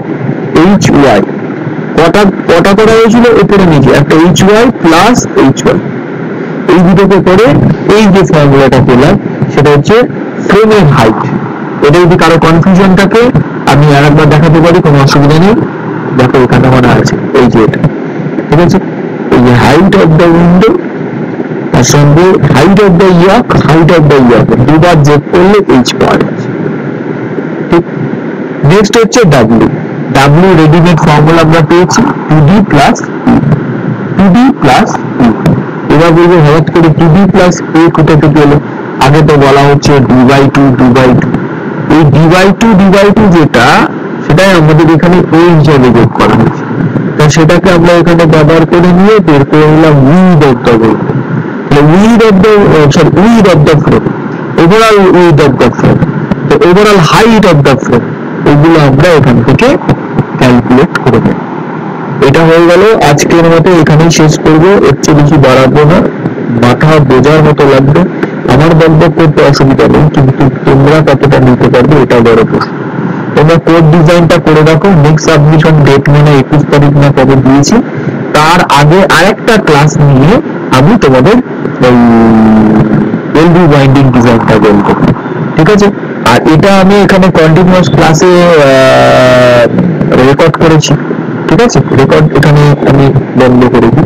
এইচ ওয়াই, কটা করা হয়েছিল উপরে নিচে, একটা H Y plus H Y, এই দুটোকে করে এই যে ফর্মুলাটা পেলাম সেটা হচ্ছে ফ্রেমের হাইট। এটা যদি কারো কনফিউশন থাকে আমি আরেকবার দেখাতে পারি, কোনো অসুবিধা নেই। দেখো এখানে মনে আছে এই যে এটা, ঠিক আছে, এই যে হাইট অফ দ্য উইন্ডো তার সঙ্গে height of the yoke, height of the yoke দুবার যোগ করলে এইচ পাওয়া যাচ্ছে, ঠিক। নেক্সট হচ্ছে ডাব্লিউ, ডাব্লিউ রেডিমেড ফর্মুলা আমরা পেয়েছি 2d plus E, 2d plus E. এবার বলবো হঠাৎ করে 2d প্লাস এ কোথা থেকে এলো, আগে তো বলা হচ্ছে d/2 d/2, এই d/2 যেটা সেটাই আমাদের এখানে এ হিসাবে যোগ করা হয়েছে, তা সেটাকে আমরা এখানে ব্যবহার করে নিয়ে বের করে নিলাম width of the window, width of the width of the frame, overall width of the frame, তো overall height of the frame, এগুলো আমরা এখান থেকে ক্যালকুলেট করে দেব। এটা হয়ে গেল, আজকের মতো এখানেই শেষ করবো, এর চেয়ে বেশি বাড়াবো না, মাথা বোঝার মতো লাগবে। আমার বক্তব্য করতে অসুবিধা নেই, কিন্তু তোমরা কতটা নিতে পারবে এটা বড় প্রশ্ন। তোমরা কোড ডিজাইনটা করে রাখো, নেক্সট সাবমিশন ডেট মানে 21 তারিখ না কবে দিয়েছি, তার আগে আরেকটা ক্লাস নিয়ে আমি তোমাদের এই এলডি বাইন্ডিং ডিজাইনটা বলবো, ঠিক আছে। আর এটা আমি এখানে কন্টিনিউয়াস ক্লাসে রেকর্ড করেছি, ঠিক আছে, রেকর্ড এখানে আমি বন্ধ করে দিই।